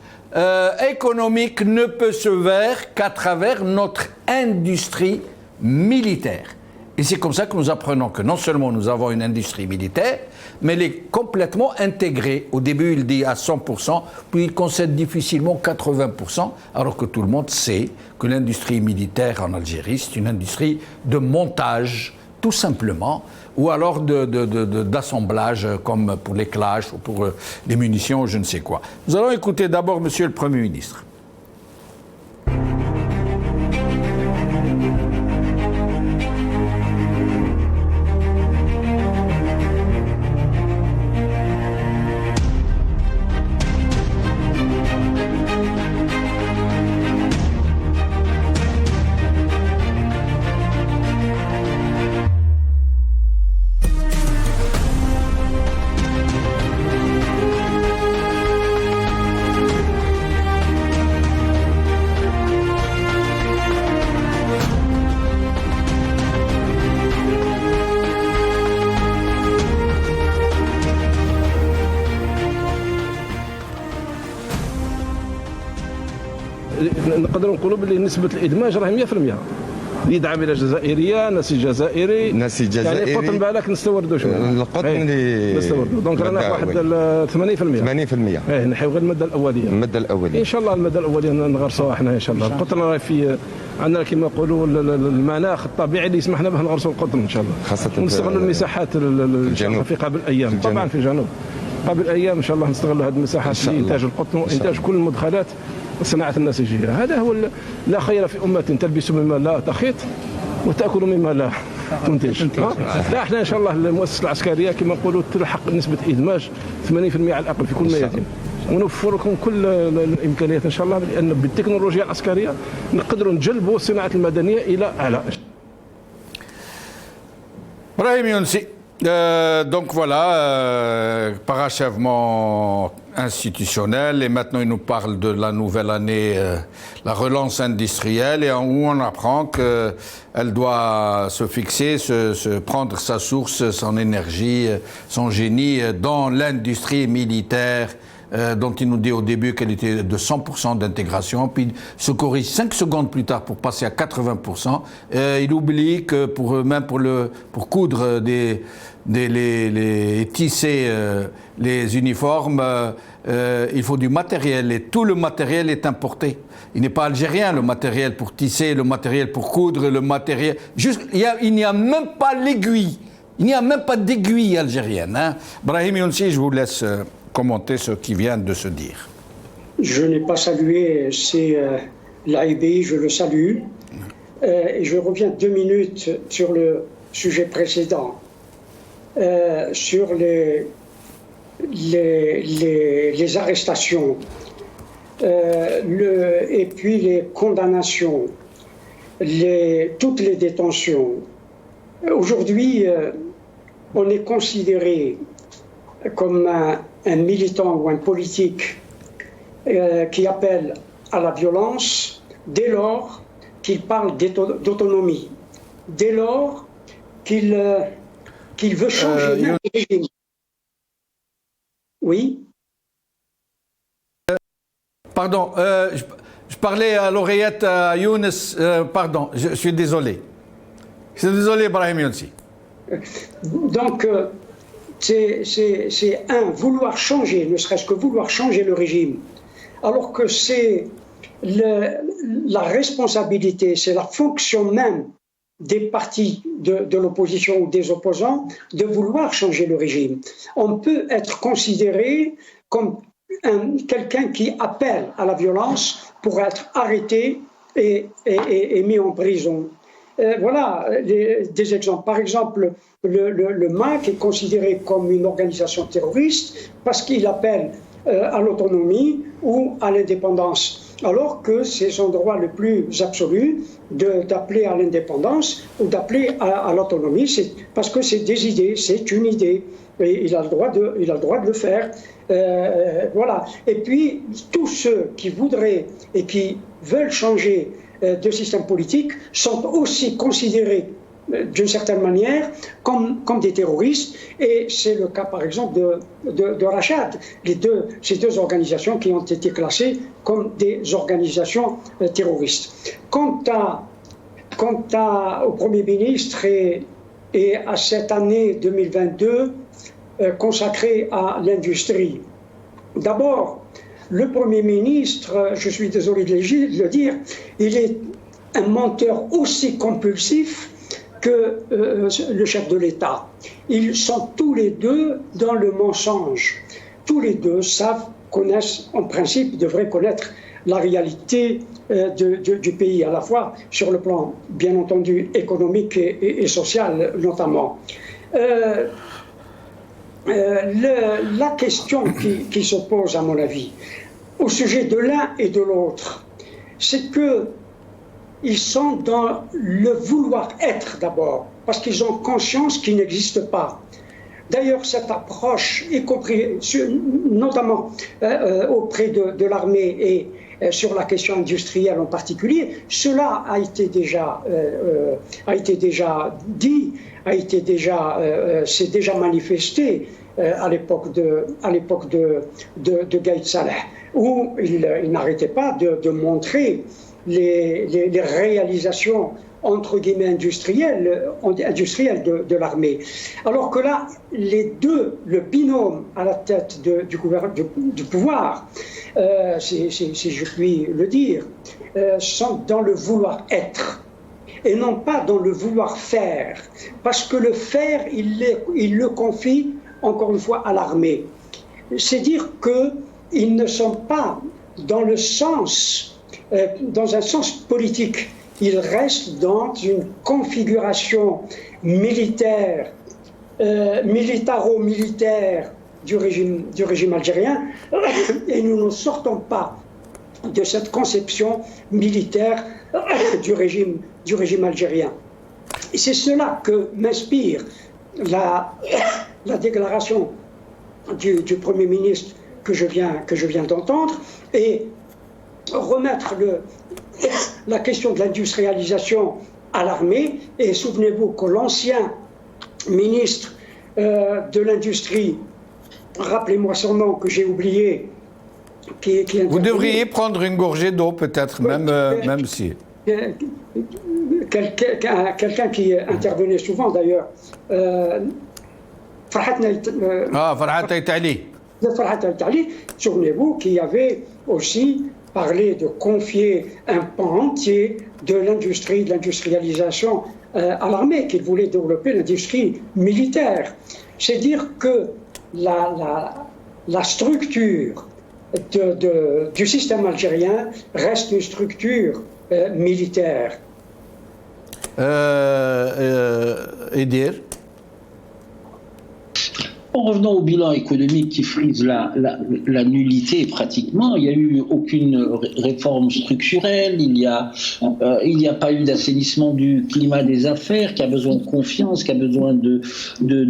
économique ne peut se faire qu'à travers notre industrie militaire. Et c'est comme ça que nous apprenons que non seulement nous avons une industrie militaire, mais elle est complètement intégrée. Au début, il dit à 100%, puis il concède difficilement 80%, alors que tout le monde sait que l'industrie militaire en Algérie, c'est une industrie de montage, tout simplement, ou alors d'assemblage, comme pour les clashs, ou pour les munitions, ou je ne sais quoi. Nous allons écouter d'abord Monsieur le Premier ministre. نقدر نقولوا بلي نسبه الادماج راهي 100%. يدعم الى جزائريه نسيج جزائري يعني القطن بالك نستوردوا شويه القطن اللي نستوردوا دونك رانا واحد 80% نحيو غير الماده الاوليه ان شاء الله الماده الاوليه نغرسوها احنا ان شاء الله القطن راه في عندنا كما نقولوا المناخ الطبيعي اللي يسمح لنا به نغرسوا القطن ان شاء الله خاصه ونستغلوا المساحات في قبل ايام طبعا في الجنوب قبل ايام ان شاء الله نستغلوا هذه المساحات لانتاج القطن وانتاج كل المدخلات صناعة النسيجية. هذا هو لا خير في أمة تلبس مما لا تخيط وتأكل مما لا تنتج. لا احنا إن شاء الله المؤسسة العسكرية كما نقولوا تلحق نسبة إدماج 80% على الأقل في كل ميادين ونوفر لكم كل الإمكانيات إن شاء الله لأن بالتكنولوجيا العسكرية نقدروا نجلبوا الصناعة المدنية إلى أعلى. Brahim Younsi. Donc voilà, parachèvement institutionnel et maintenant il nous parle de la nouvelle année, la relance industrielle et où on apprend qu'elle doit se fixer, prendre sa source, son énergie, son génie dans l'industrie militaire dont il nous dit au début qu'elle était de 100% d'intégration, puis se corrige 5 secondes plus tard pour passer à 80%. Il oublie que pour coudre les tisser les uniformes, il faut du matériel et tout le matériel est importé. Il n'est pas algérien le matériel pour tisser, le matériel pour coudre, le matériel. Il n'y a même pas l'aiguille. Il n'y a même pas d'aiguille algérienne. Hein. Brahim Younsi, je vous laisse commenter ce qui vient de se dire. Je n'ai pas salué, c'est l'AIBI, je le salue. Et je reviens 2 minutes sur le sujet précédent, sur les arrestations et puis les condamnations, toutes les détentions. Aujourd'hui, on est considéré comme un militant ou un politique qui appelle à la violence dès lors qu'il parle d'autonomie, dès lors qu'il veut changer le régime. Oui. Pardon, je parlais à l'oreillette à Younes, pardon, je suis désolé. Je suis désolé, Brahim Younsi. Donc, c'est vouloir changer, ne serait-ce que vouloir changer le régime, alors que c'est la responsabilité, c'est la fonction même des partis de l'opposition ou des opposants de vouloir changer le régime. On peut être considéré comme quelqu'un qui appelle à la violence pour être arrêté et mis en prison. Voilà des exemples. Par exemple, le MAC est considéré comme une organisation terroriste parce qu'il appelle à l'autonomie ou à l'indépendance, alors que c'est son droit le plus absolu d'appeler à l'indépendance ou d'appeler à l'autonomie, parce que c'est des idées, c'est une idée, et il a le droit de le faire. Voilà. Et puis, tous ceux qui voudraient et qui veulent changer de système politique sont aussi considérés d'une certaine manière comme des terroristes, et c'est le cas par exemple de Rachad, ces deux organisations qui ont été classées comme des organisations terroristes. Quant au Premier ministre et à cette année 2022 consacrée à l'industrie, d'abord, le Premier ministre, je suis désolé de le dire, il est un menteur aussi compulsif que le chef de l'État. Ils sont tous les deux dans le mensonge. Tous les deux connaissent, en principe, devraient connaître la réalité du pays, à la fois sur le plan, bien entendu, économique et social, notamment. La question qui se pose, à mon avis, au sujet de l'un et de l'autre, c'est que ils sont dans le vouloir-être d'abord, parce qu'ils ont conscience qu'ils n'existent pas. D'ailleurs, cette approche, y compris notamment auprès de l'armée et sur la question industrielle en particulier, cela a été déjà dit, s'est déjà manifesté à l'époque de Gaïd Saleh, où il n'arrêtait pas de montrer les réalisations entre guillemets industriel de l'armée. Alors que là, les deux, le binôme à la tête du pouvoir, si je puis le dire, sont dans le vouloir être et non pas dans le vouloir faire. Parce que le faire, il le confie encore une fois à l'armée. C'est dire qu'ils ne sont pas dans le sens, dans un sens politique. Ils restent dans une configuration militaire, militaro-militaire du régime algérien, et nous ne sortons pas de cette conception militaire du régime algérien. Et c'est cela que m'inspire la déclaration du Premier ministre que je viens d'entendre, et remettre la question de l'industrialisation à l'armée. Et souvenez-vous que l'ancien ministre de l'Industrie, rappelez-moi son nom que j'ai oublié, qui vous devriez prendre une gorgée d'eau peut-être, même si... Quelqu'un qui intervenait souvent d'ailleurs, Farhat El Tali, souvenez-vous qu'il y avait aussi parlé de confier un pan entier de l'industrialisation à l'armée, qu'il voulait développer l'industrie militaire. C'est dire que la structure du système algérien reste une structure militaire. Edir? En revenant au bilan économique qui frise la nullité pratiquement, il n'y a eu aucune réforme structurelle, il n'y a pas eu d'assainissement du climat des affaires, qui a besoin de confiance, qui a besoin de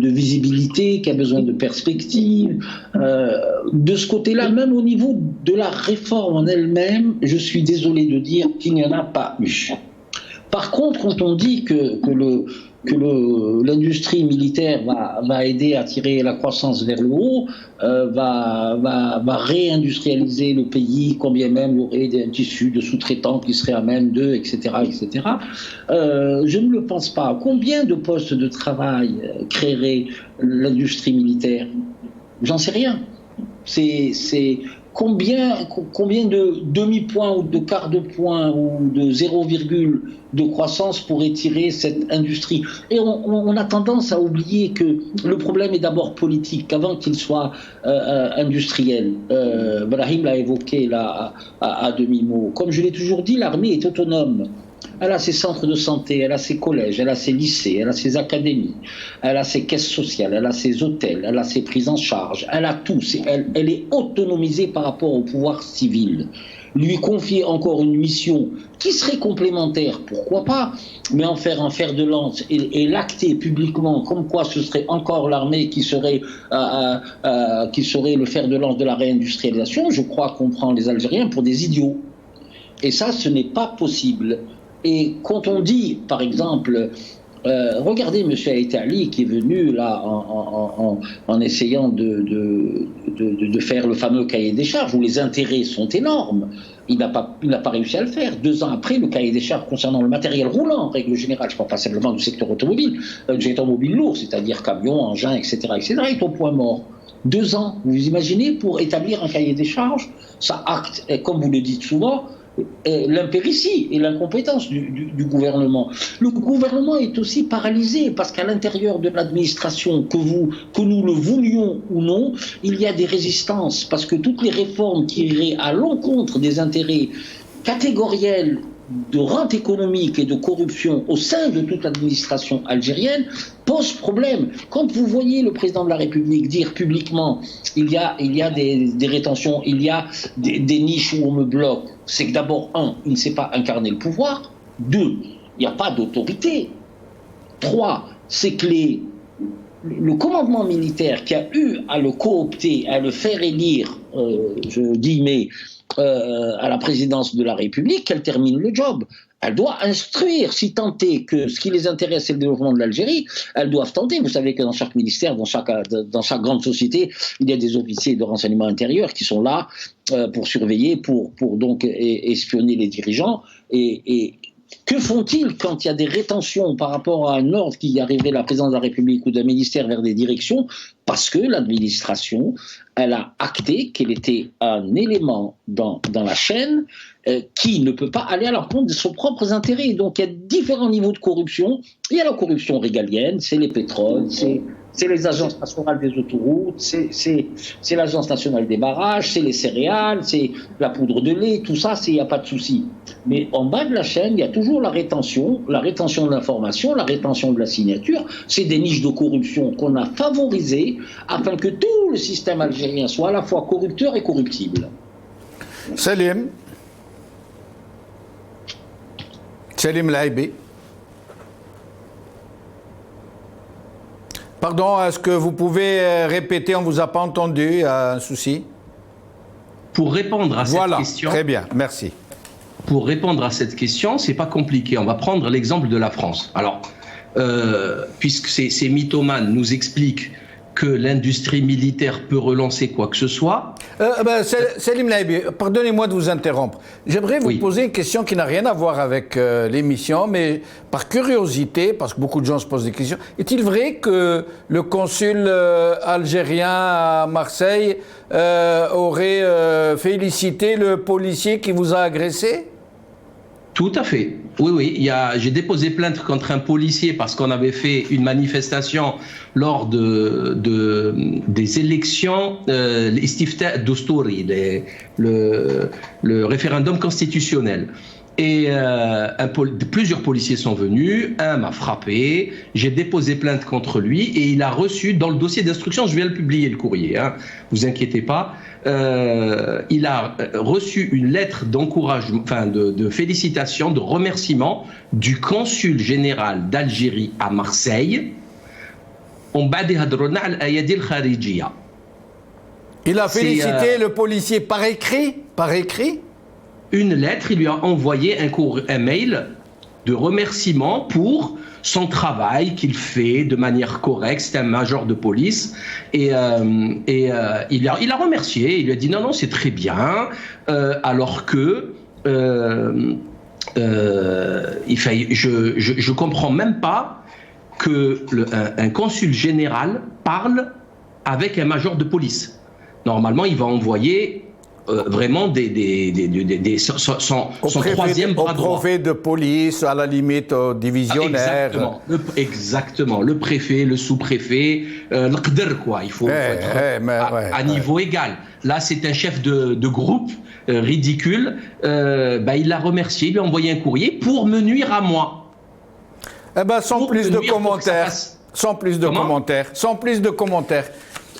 visibilité, qui a besoin de perspective. De ce côté-là, même au niveau de la réforme en elle-même, je suis désolé de dire qu'il n'y en a pas eu. Par contre, quand on dit que l'industrie militaire va aider à tirer la croissance vers le haut, va réindustrialiser le pays, combien même il y aurait un tissu de sous-traitants qui seraient à même d'eux, etc., etc. Je ne le pense pas. Combien de postes de travail créerait l'industrie militaire? J'en sais rien. C'est combien de demi-points ou de quart de point ou de 0, de croissance pourrait tirer cette industrie? Et on a tendance à oublier que le problème est d'abord politique, avant qu'il soit industriel. Brahim l'a évoqué là à demi-mot. Comme je l'ai toujours dit, l'armée est autonome. Elle a ses centres de santé, elle a ses collèges, elle a ses lycées, elle a ses académies, elle a ses caisses sociales, elle a ses hôtels, elle a ses prises en charge, elle a tout. Elle est autonomisée par rapport au pouvoir civil. Lui confier encore une mission qui serait complémentaire, pourquoi pas, mais en faire un fer de lance et l'acter publiquement comme quoi ce serait encore l'armée qui serait le fer de lance de la réindustrialisation, je crois qu'on prend les Algériens pour des idiots. Et ça, ce n'est pas possible. Et quand on dit, par exemple, regardez M. Aïtali qui est venu là en essayant de faire le fameux cahier des charges où les intérêts sont énormes. Il n'a pas réussi à le faire. 2 ans après, le cahier des charges concernant le matériel roulant, en règle générale, je ne parle pas simplement du secteur automobile, du secteur mobile lourd, c'est-à-dire camions, engins, etc., est au point mort. 2 ans, vous imaginez, pour établir un cahier des charges, ça acte, comme vous le dites souvent, l'impéritie et l'incompétence du gouvernement. Le gouvernement est aussi paralysé parce qu'à l'intérieur de l'administration, que nous le voulions ou non, il y a des résistances parce que toutes les réformes qui iraient à l'encontre des intérêts catégoriels de rente économique et de corruption au sein de toute l'administration algérienne pose problème. Quand vous voyez le président de la République dire publiquement il y a des rétentions, il y a des niches où on me bloque, c'est que d'abord, 1, il ne sait pas incarner le pouvoir, 2, il n'y a pas d'autorité, 3, c'est que le commandement militaire qui a eu à le coopter, à le faire élire, je dis mais à la présidence de la République, qu'elle termine le job. Elle doit instruire, si tant est que ce qui les intéresse c'est le développement de l'Algérie, elles doivent tenter. Vous savez que dans chaque ministère, dans chaque grande société, il y a des officiers de renseignement intérieur qui sont là pour surveiller, pour donc espionner les dirigeants. Et Que font-ils quand il y a des rétentions par rapport à un ordre qui arriverait de la présidence de la République ou d'un ministère vers des directions? Parce que l'administration, elle a acté qu'elle était un élément dans la chaîne qui ne peut pas aller à l'encontre de ses propres intérêts. Donc il y a différents niveaux de corruption. Il y a la corruption régalienne, c'est les pétroles, c'est les agences nationales des autoroutes, c'est l'agence nationale des barrages, c'est les céréales, c'est la poudre de lait, tout ça, il n'y a pas de souci. Mais en bas de la chaîne, il y a toujours la rétention de l'information, la rétention de la signature. C'est des niches de corruption qu'on a favorisées afin que tout le système algérien soit à la fois corrupteur et corruptible. Salim Laïbi. Pardon, est-ce que vous pouvez répéter? On ne vous a pas entendu, un souci? Pour répondre à cette question... Très bien, merci. Pour répondre à cette question, c'est pas compliqué. On va prendre l'exemple de la France. Alors, puisque ces mythomanes nous expliquent que l'industrie militaire peut relancer quoi que ce soit... Salim Laïbi, pardonnez-moi de vous interrompre. J'aimerais vous poser une question qui n'a rien à voir avec l'émission, mais par curiosité, parce que beaucoup de gens se posent des questions. Est-il vrai que le consul algérien à Marseille aurait félicité le policier qui vous a agressé? Tout à fait. Oui. J'ai déposé plainte contre un policier parce qu'on avait fait une manifestation lors des élections, l'Istifta Dostouri, le référendum constitutionnel. Et plusieurs policiers sont venus, un m'a frappé, j'ai déposé plainte contre lui et il a reçu, dans le dossier d'instruction, je viens le publier le courrier, vous inquiétez pas, il a reçu une lettre d'encouragement, de félicitations, de remerciement du consul général d'Algérie à Marseille. Il a félicité le policier par écrit? Une lettre, il lui a envoyé un mail de remerciement pour son travail qu'il fait de manière correcte. C'est un major de police et il a remercié. Il lui a dit non, c'est très bien. Alors que je comprends même pas que un consul général parle avec un major de police. Normalement, il va envoyer vraiment son troisième bras droit. Au préfet de police, à la limite au divisionnaire. Exactement. Le préfet, le sous-préfet, le qdr, quoi. Il faut être à niveau égal. Là, c'est un chef de groupe ridicule. Il l'a remercié, il lui a envoyé un courrier pour me nuire à moi. Sans plus de commentaires.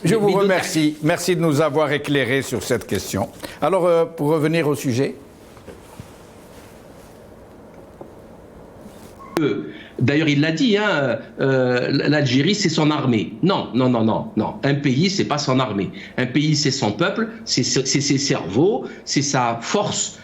Je vous remercie. Merci de nous avoir éclairés sur cette question. Alors, pour revenir au sujet. D'ailleurs, il l'a dit, l'Algérie, c'est son armée. Non. Un pays, c'est pas son armée. Un pays, c'est son peuple, c'est ses cerveaux, c'est sa force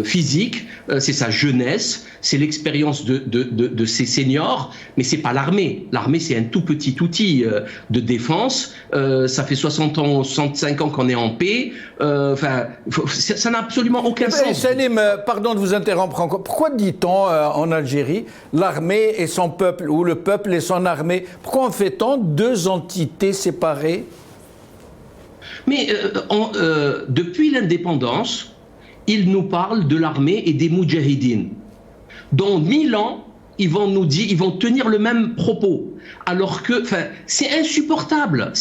physique, c'est sa jeunesse, c'est l'expérience de ses seniors, mais c'est pas l'armée. L'armée, c'est un tout petit outil de défense. Ça fait 60 ans, 65 ans qu'on est en paix. Ça n'a absolument aucun sens. Salim, pardon de vous interrompre encore. Pourquoi dit-on en Algérie l'armée et son peuple, ou le peuple et son armée? Pourquoi en fait-on deux entités séparées? Mais depuis l'indépendance, ils nous parlent de l'armée et des moudjahidines. Dans 1000 ans, ils vont nous dire, ils vont tenir le même propos. Alors que, c'est insupportable.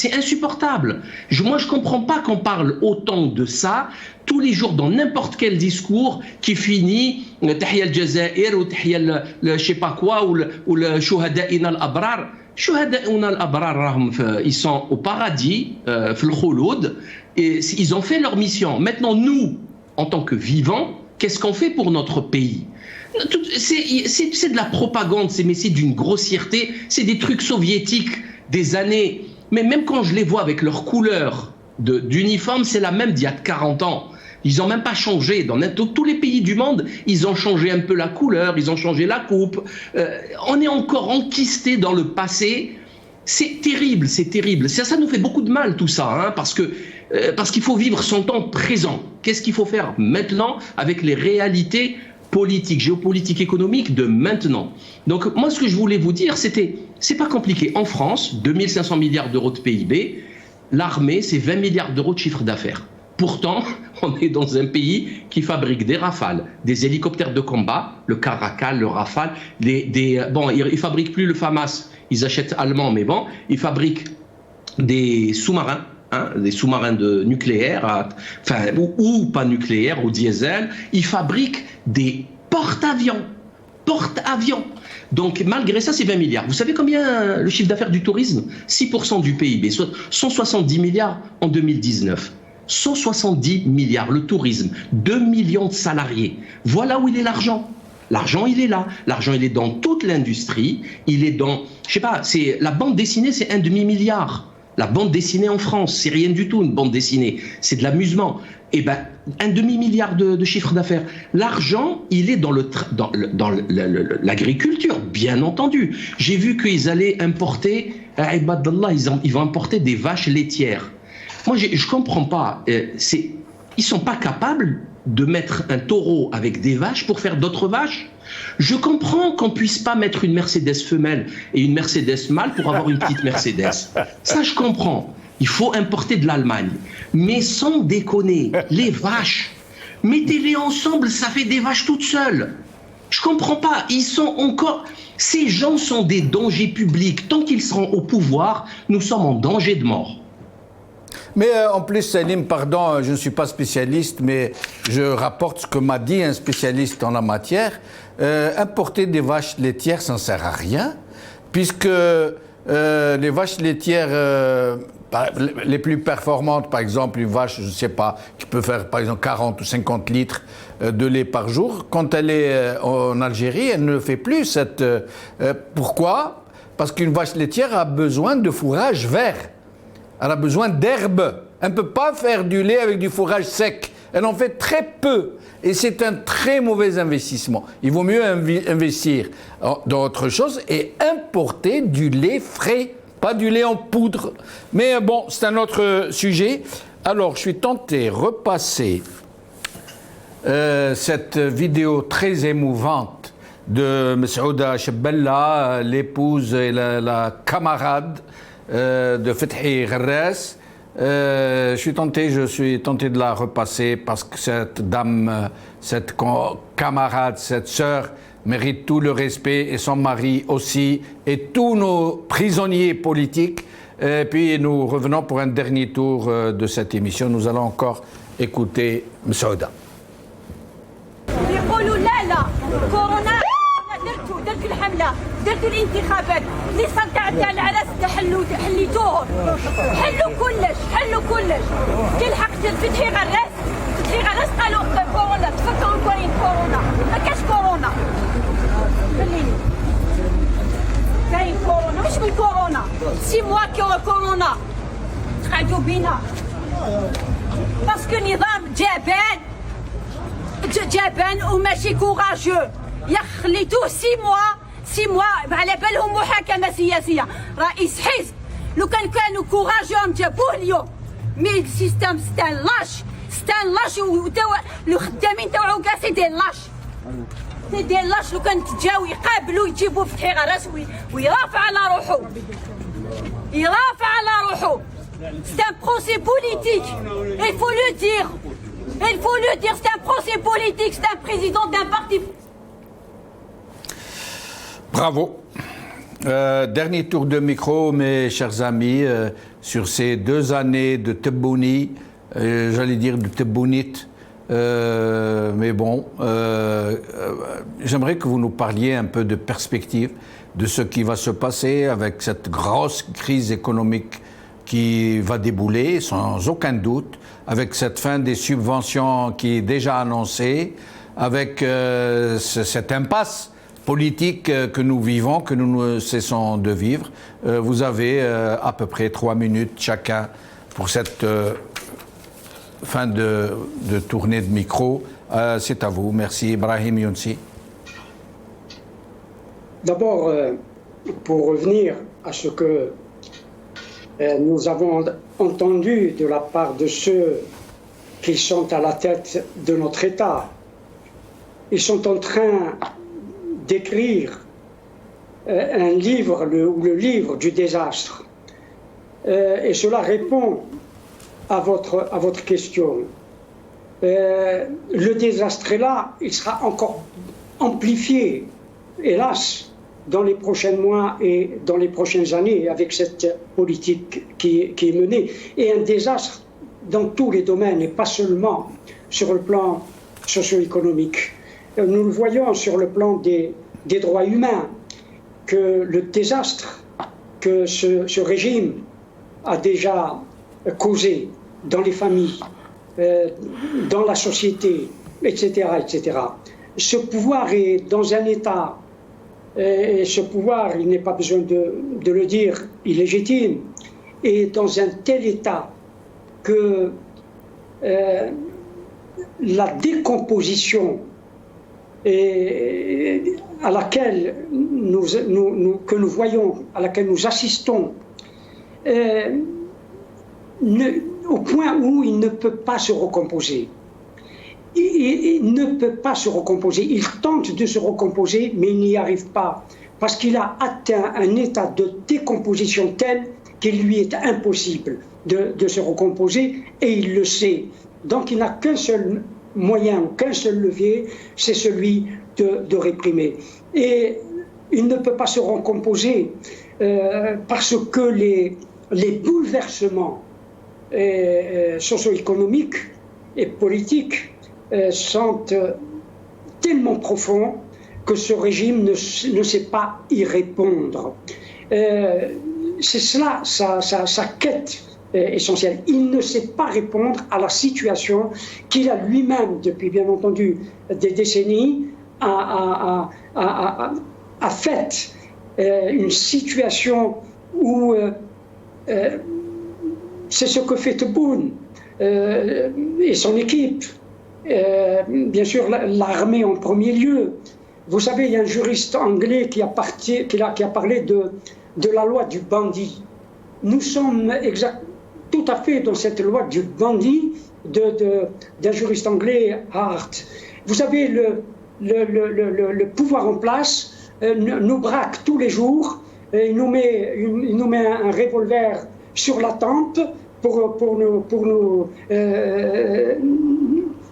Moi, je comprends pas qu'on parle autant de ça tous les jours dans n'importe quel discours qui finit Tahia al-Jazair ou Tahia je sais pas quoi ou le Shuhada'ina al-Abrar. Shuhada'ina al-Abrar, ils sont au paradis, fil khouloud, et ils ont fait leur mission. Maintenant, nous, en tant que vivants, qu'est-ce qu'on fait pour notre pays? C'est de la propagande, mais c'est d'une grossièreté, c'est des trucs soviétiques des années. Mais même quand je les vois avec leur couleur d'uniforme, c'est la même d'il y a 40 ans. Ils n'ont même pas changé. Dans tous les pays du monde, ils ont changé un peu la couleur, ils ont changé la coupe. On est encore enquisté dans le passé. C'est terrible. Ça nous fait beaucoup de mal tout ça, parce qu'il faut vivre son temps présent. Qu'est-ce qu'il faut faire maintenant avec les réalités politique, géopolitique, économique de maintenant. Donc moi, ce que je voulais vous dire, c'est pas compliqué. En France, 2500 milliards d'euros de PIB, l'armée, c'est 20 milliards d'euros de chiffre d'affaires. Pourtant, on est dans un pays qui fabrique des Rafales, des hélicoptères de combat, le Caracal, le Rafale, bon, ils ne fabriquent plus le FAMAS, ils achètent allemand, mais bon, ils fabriquent des sous-marins, des sous-marins nucléaires, ou pas nucléaires, ou diesel. Ils fabriquent des porte-avions. Donc, malgré ça, c'est 20 milliards. Vous savez combien le chiffre d'affaires du tourisme? 6% du PIB, 170 milliards en 2019. 170 milliards, le tourisme, 2 millions de salariés. Voilà où il est l'argent. L'argent, il est là. L'argent, il est dans toute l'industrie. Il est dans, je sais pas, la bande dessinée, c'est 1,5 milliard. La bande dessinée en France, c'est rien du tout, une bande dessinée. C'est de l'amusement. Eh ben, 1,5 milliard de chiffre d'affaires. L'argent, il est dans l'agriculture, bien entendu. J'ai vu qu'ils allaient importer, ils vont importer des vaches laitières. Moi, je ne comprends pas. Ils ne sont pas capables de mettre un taureau avec des vaches pour faire d'autres vaches. Je comprends qu'on ne puisse pas mettre une Mercedes femelle et une Mercedes mâle pour avoir une petite Mercedes. Ça, je comprends. Il faut importer de l'Allemagne. Mais sans déconner, les vaches, mettez-les ensemble, ça fait des vaches toutes seules. Je ne comprends pas. Ces gens sont des dangers publics. Tant qu'ils seront au pouvoir, nous sommes en danger de mort. Mais en plus, Salim, pardon, je ne suis pas spécialiste, mais je rapporte ce que m'a dit un spécialiste en la matière. Importer des vaches laitières, ça ne sert à rien, puisque les vaches laitières les plus performantes, par exemple, une vache, je ne sais pas, qui peut faire par exemple 40 ou 50 litres de lait par jour, quand elle est en Algérie, elle ne fait plus cette... pourquoi? Parce qu'une vache laitière a besoin de fourrage vert. Elle a besoin d'herbe. Elle ne peut pas faire du lait avec du fourrage sec. Elle en fait très peu. Et c'est un très mauvais investissement. Il vaut mieux investir dans autre chose et importer du lait frais, pas du lait en poudre. Mais bon, c'est un autre sujet. Alors, je suis tenté de repasser cette vidéo très émouvante de Messaouda Chebella, l'épouse et la camarade de Fethi Gherras. Je suis tenté de la repasser parce que cette dame, cette camarade, cette sœur mérite tout le respect et son mari aussi et tous nos prisonniers politiques. Et puis nous revenons pour un dernier tour de cette émission. Nous allons encore écouter Messaouda. درت الحمله درت الانتخابات اللي صنتع تاع العراس حليتوهم حلوا كلش كي لحقت فتحي غراس قالوا كورونا تفكروا كاين كورونا ما كاش كورونا خليني كاين كورونا مش من كورونا 6 موا كورونا تقعدوا بينا باسكو النظام جبان وماشي كوراجو خليتوه 6 موا على بالهم محاكمه سياسيه رئيس حزب لو كانوا كوراجيوم جابوه اليوم مي السيستم ستان لاش لو خدامين تاعو كاع سي دي لاش لو كان تجاو يقابلوا يجيبوا فتحي غراس ويرافع على روحو c'est un procès politique il faut le dire c'est un procès politique c'est un président d'un parti. Bravo. Dernier tour de micro, mes chers amis, sur ces 2 années de Tebbouni, j'allais dire de Tebbounite, mais bon, j'aimerais que vous nous parliez un peu de perspective de ce qui va se passer avec cette grosse crise économique qui va débouler, sans aucun doute, avec cette fin des subventions qui est déjà annoncée, avec cette impasse politique que nous vivons, que nous ne cessons de vivre. Vous avez à peu près 3 minutes chacun pour cette fin de tournée de micro. C'est à vous. Merci. Ibrahim Younsi. D'abord, pour revenir à ce que nous avons entendu de la part de ceux qui sont à la tête de notre État, ils sont en train d'écrire un livre, le livre du désastre. Et cela répond à votre question. Le désastre est là, il sera encore amplifié, hélas, dans les prochains mois et dans les prochaines années avec cette politique qui est menée. Et un désastre dans tous les domaines et pas seulement sur le plan socio-économique. Nous le voyons sur le plan des droits humains, que le désastre que ce régime a déjà causé dans les familles, dans la société, etc., etc. Ce pouvoir est dans un état, et ce pouvoir, il n'est pas besoin de le dire, illégitime, est dans un tel état que la décomposition à laquelle que nous voyons, à laquelle nous assistons, au point où il ne peut pas se recomposer. Il ne peut pas se recomposer. Il tente de se recomposer, mais il n'y arrive pas, parce qu'il a atteint un état de décomposition tel qu'il lui est impossible de se recomposer, et il le sait. Donc il n'a qu'un seul moyen, qu'un seul levier, c'est celui de réprimer. Et il ne peut pas se recomposer parce que les bouleversements socio-économiques et politiques sont tellement profonds que ce régime ne sait pas y répondre. C'est cela sa quête essentielle. Il ne sait pas répondre à la situation qu'il a lui-même, depuis bien entendu des décennies, a fait une situation où c'est ce que fait Tebboune et son équipe. Bien sûr, l'armée en premier lieu. Vous savez, il y a un juriste anglais qui a parlé de la loi du bandit. Nous sommes tout à fait dans cette loi du bandit d'un juriste anglais, Hart. Vous savez, le pouvoir en place nous braque tous les jours, il nous met un revolver sur la tempe pour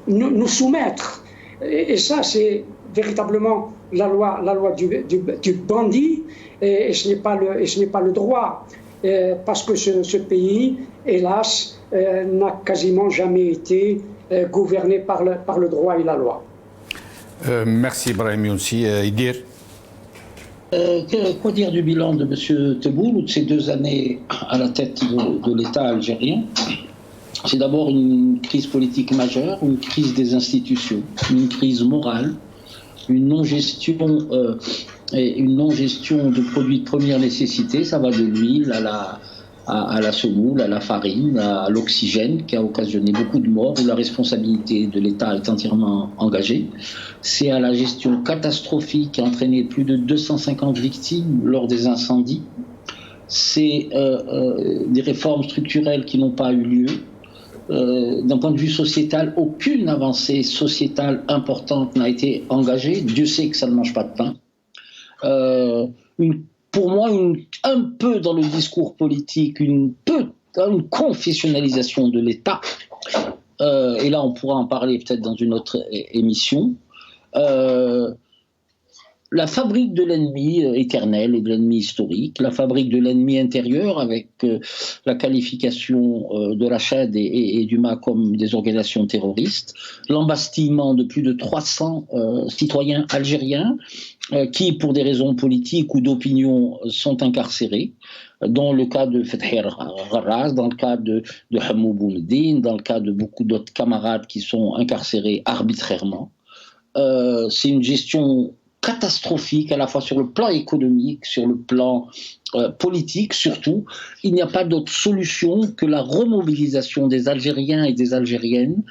nous soumettre. Et ça, c'est véritablement la loi du bandit, et ce n'est pas le droit, parce que ce pays, hélas, n'a quasiment jamais été gouverné par le droit et la loi. Merci Brahim Younsi. Idir. Quoi dire du bilan de M. Tebboune ou de ces 2 années à la tête de l'État algérien? C'est d'abord une crise politique majeure, une crise des institutions, une crise morale, une non-gestion de produits de première nécessité. Ça va de l'huile à la semoule, à la farine, à l'oxygène, qui a occasionné beaucoup de morts, où la responsabilité de l'État est entièrement engagée. C'est à la gestion catastrophique qui a entraîné plus de 250 victimes lors des incendies. C'est des réformes structurelles qui n'ont pas eu lieu. D'un point de vue sociétal, aucune avancée sociétale importante n'a été engagée. Dieu sait que ça ne mange pas de pain. Pour moi, un peu dans le discours politique, une confessionnalisation de l'État. Et là, on pourra en parler peut-être dans une autre émission. La fabrique de l'ennemi éternel et de l'ennemi historique, la fabrique de l'ennemi intérieur avec la qualification de la Chad et du MA comme des organisations terroristes, l'embastillement de plus de 300 citoyens algériens qui, pour des raisons politiques ou d'opinion, sont incarcérés, dans le cas de Fethi Gharras, dans le cas de Hamoud Boumeddine, dans le cas de beaucoup d'autres camarades qui sont incarcérés arbitrairement. C'est une gestion catastrophique à la fois sur le plan économique, sur le plan politique surtout. Il n'y a pas d'autre solution que la remobilisation des Algériens et des Algériennes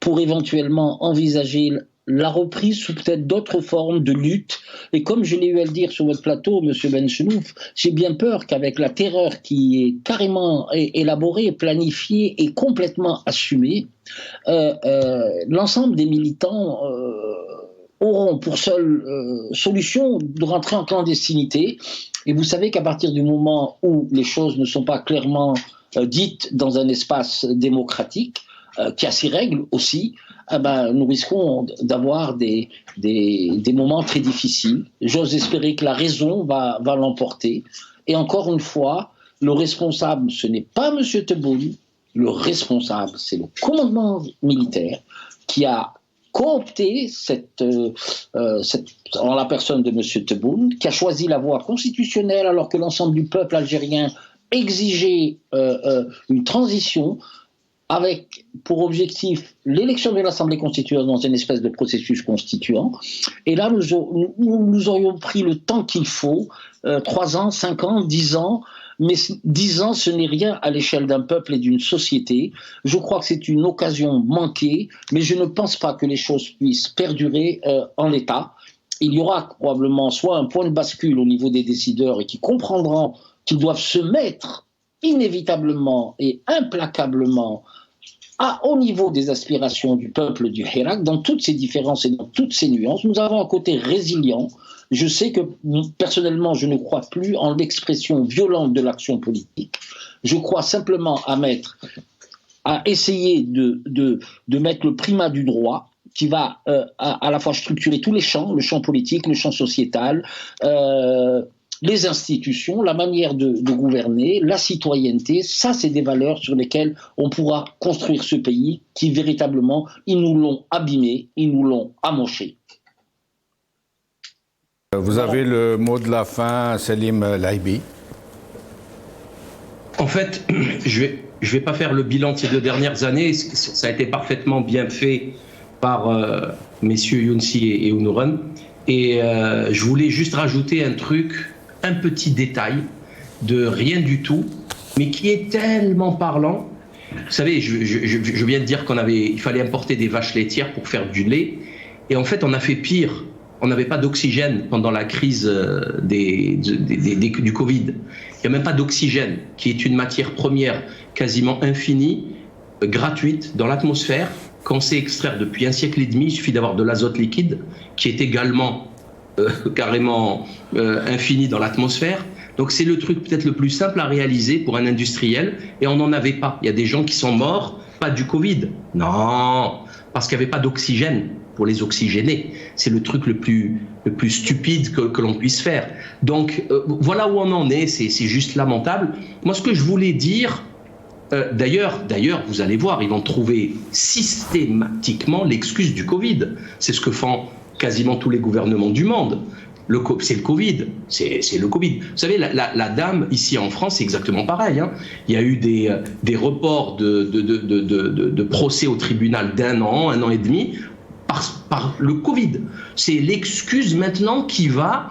pour éventuellement envisager la reprise sous peut-être d'autres formes de lutte. Et comme je l'ai eu à le dire sur votre plateau, M. Benchenouf, j'ai bien peur qu'avec la terreur qui est carrément élaborée, planifiée et complètement assumée, l'ensemble des militants auront pour seule solution de rentrer en clandestinité. Et vous savez qu'à partir du moment où les choses ne sont pas clairement dites dans un espace démocratique, qui a ses règles aussi, nous risquons d'avoir des moments très difficiles. J'ose espérer que la raison va l'emporter. Et encore une fois, le responsable, ce n'est pas M. Tebboune, le responsable, c'est le commandement militaire qui a coopté en la personne de M. Tebboune, qui a choisi la voie constitutionnelle alors que l'ensemble du peuple algérien exigeait une transition avec pour objectif l'élection de l'Assemblée constituante dans une espèce de processus constituant. Et là, nous aurions pris le temps qu'il faut, 3 ans, 5 ans, 10 ans, mais 10 ans, ce n'est rien à l'échelle d'un peuple et d'une société. Je crois que c'est une occasion manquée, mais je ne pense pas que les choses puissent perdurer en l'état. Il y aura probablement soit un point de bascule au niveau des décideurs et qui comprendront qu'ils doivent se mettre inévitablement et implacablement au niveau des aspirations du peuple du Hirak, dans toutes ses différences et dans toutes ses nuances. Nous avons un côté résilient. Je sais que personnellement, je ne crois plus en l'expression violente de l'action politique. Je crois simplement à essayer de mettre le primat du droit qui va à la fois structurer tous les champs, le champ politique, le champ sociétal, les institutions, la manière de gouverner, la citoyenneté. Ça, c'est des valeurs sur lesquelles on pourra construire ce pays qui, véritablement, ils nous l'ont abîmé, ils nous l'ont amoché. Vous avez le mot de la fin, Selim Laïbi. En fait, je vais pas faire le bilan de ces 2 dernières années. Ça a été parfaitement bien fait par messieurs Younsi et Ounouran. Et je voulais juste rajouter un petit détail de rien du tout, mais qui est tellement parlant. Vous savez, je viens de dire il fallait importer des vaches laitières pour faire du lait. Et en fait, on a fait pire. On n'avait pas d'oxygène pendant la crise du Covid. Il n'y a même pas d'oxygène, qui est une matière première quasiment infinie, gratuite dans l'atmosphère, qu'on sait extraire depuis 1 siècle et demi. Il suffit d'avoir de l'azote liquide, qui est également carrément infini dans l'atmosphère. Donc c'est le truc peut-être le plus simple à réaliser pour un industriel, et on n'en avait pas. Il y a des gens qui sont morts, pas du Covid, non, parce qu'il n'y avait pas d'oxygène pour les oxygéner. C'est le truc le plus stupide que l'on puisse faire. Donc voilà où on en est, c'est juste lamentable. Moi, ce que je voulais dire, d'ailleurs, vous allez voir, ils vont trouver systématiquement l'excuse du Covid. C'est ce que font quasiment tous les gouvernements du monde. C'est le Covid, c'est le Covid. Vous savez, la dame, ici en France, c'est exactement pareil. Hein. Il y a eu des reports de procès au tribunal d'1 an et demi, par le Covid. C'est l'excuse maintenant qui va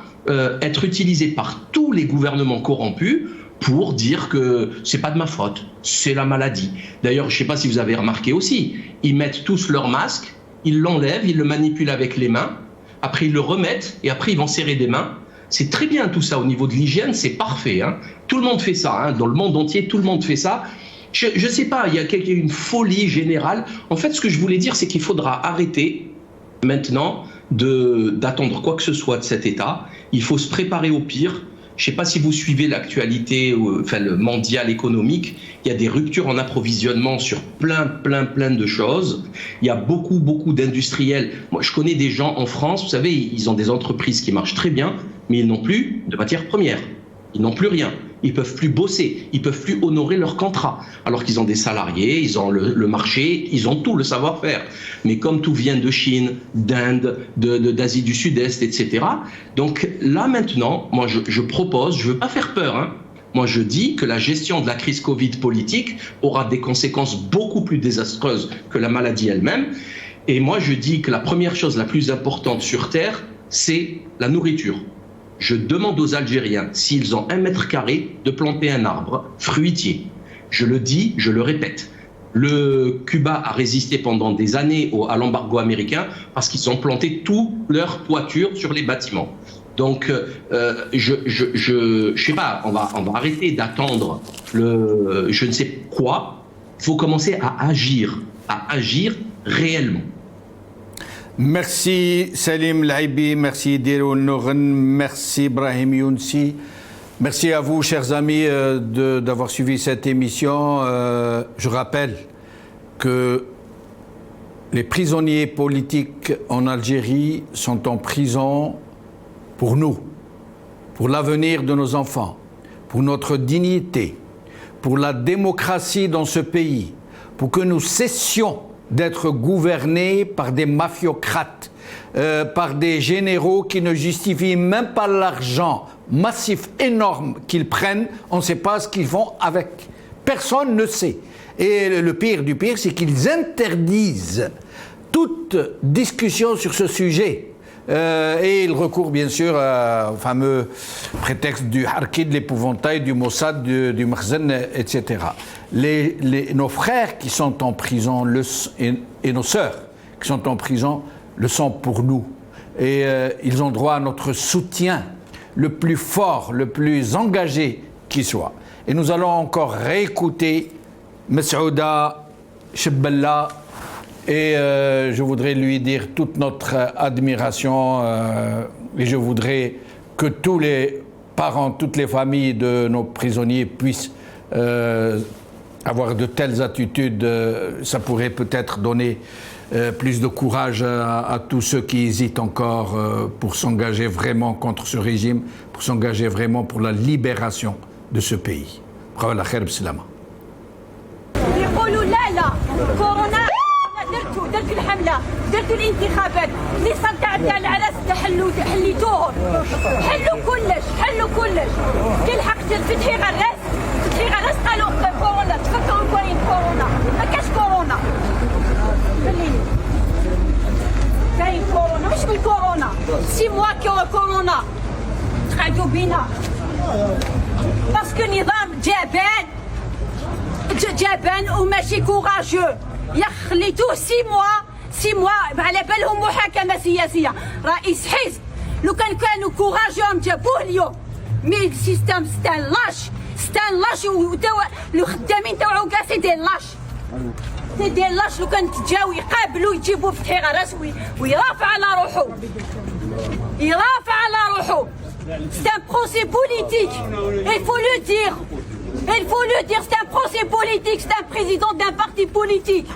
être utilisée par tous les gouvernements corrompus pour dire que c'est pas de ma faute, c'est la maladie. D'ailleurs, je ne sais pas si vous avez remarqué aussi, ils mettent tous leur masque, ils l'enlèvent, ils le manipulent avec les mains, après ils le remettent et après ils vont serrer des mains. C'est très bien tout ça au niveau de l'hygiène, c'est parfait. Hein. Tout le monde fait ça, hein. Dans le monde entier, tout le monde fait ça. Je ne sais pas, il y a une folie générale. En fait, ce que je voulais dire, c'est qu'il faudra arrêter maintenant d'attendre quoi que ce soit de cet État. Il faut se préparer au pire. Je ne sais pas si vous suivez l'actualité, enfin le mondial économique. Il y a des ruptures en approvisionnement sur plein de choses. Il y a beaucoup d'industriels. Moi, je connais des gens en France, vous savez, ils ont des entreprises qui marchent très bien, mais ils n'ont plus de matières premières. Ils n'ont plus rien. Ils ne peuvent plus bosser. Ils ne peuvent plus honorer leur contrat. Alors qu'ils ont des salariés, ils ont le marché, ils ont tout le savoir-faire. Mais comme tout vient de Chine, d'Inde, d'Asie du Sud-Est, etc. Donc là maintenant, moi je propose, je ne veux pas faire peur, hein. Moi je dis que la gestion de la crise Covid politique aura des conséquences beaucoup plus désastreuses que la maladie elle-même. Et moi je dis que la première chose la plus importante sur Terre, c'est la nourriture. Je demande aux Algériens, s'ils ont 1 mètre carré, de planter un arbre fruitier. Je le dis, je le répète. Le Cuba a résisté pendant des années à l'embargo américain parce qu'ils ont planté toutes leurs toitures sur les bâtiments. Donc, je sais pas, on va arrêter d'attendre je ne sais quoi. Il faut commencer à agir réellement. Merci Salim Laibi, merci Dirou Nouren, merci Brahim Younsi. Merci à vous, chers amis, d'avoir suivi cette émission. Je rappelle que les prisonniers politiques en Algérie sont en prison pour nous, pour l'avenir de nos enfants, pour notre dignité, pour la démocratie dans ce pays, pour que nous cessions d'être gouvernés par des mafiocrates, par des généraux qui ne justifient même pas l'argent massif, énorme qu'ils prennent. On ne sait pas ce qu'ils font avec. Personne ne sait. Et le pire du pire, c'est qu'ils interdisent toute discussion sur ce sujet. Et ils recourent bien sûr au fameux prétexte du Harki, de l'épouvantail, du Mossad, du Makhzen, etc. Nos frères qui sont en prison et nos sœurs qui sont en prison le sont pour nous. Et ils ont droit à notre soutien le plus fort, le plus engagé qui soit. Et nous allons encore réécouter Messaouda Chebella et je voudrais lui dire toute notre admiration et je voudrais que tous les parents, toutes les familles de nos prisonniers puissent avoir de telles attitudes. Ça pourrait peut-être donner plus de courage à tous ceux qui hésitent encore pour s'engager vraiment contre ce régime, pour s'engager vraiment pour la libération de ce pays. Bravo la khair b'salama. يقولوا لا كورونا درتوا الحمله درتوا الانتخابات اللي صار تاع العرس حليتوهم حلوا كلش كي لحقت فتحي غراس قالوا كورونا تفكروا كورونا ما كاش كورونا كاين كورونا مش بالكورونا 6 موا كورونا تقعدوا بينا باسكو نظام جبان وماشي كوراجو خليتوه 6 موا على بالهم محاكمه سياسيه رئيس حزب لو كانوا كوراجو جابوه اليوم مي السيستم ستان لاش لو خدامين تاعو كاع سي دي لاش لو كان تجاو يقابلوا يجيبوا فتحي غراس ويرافع على روحه c'est un procès politique il faut le dire c'est un procès politique c'est un président d'un parti politique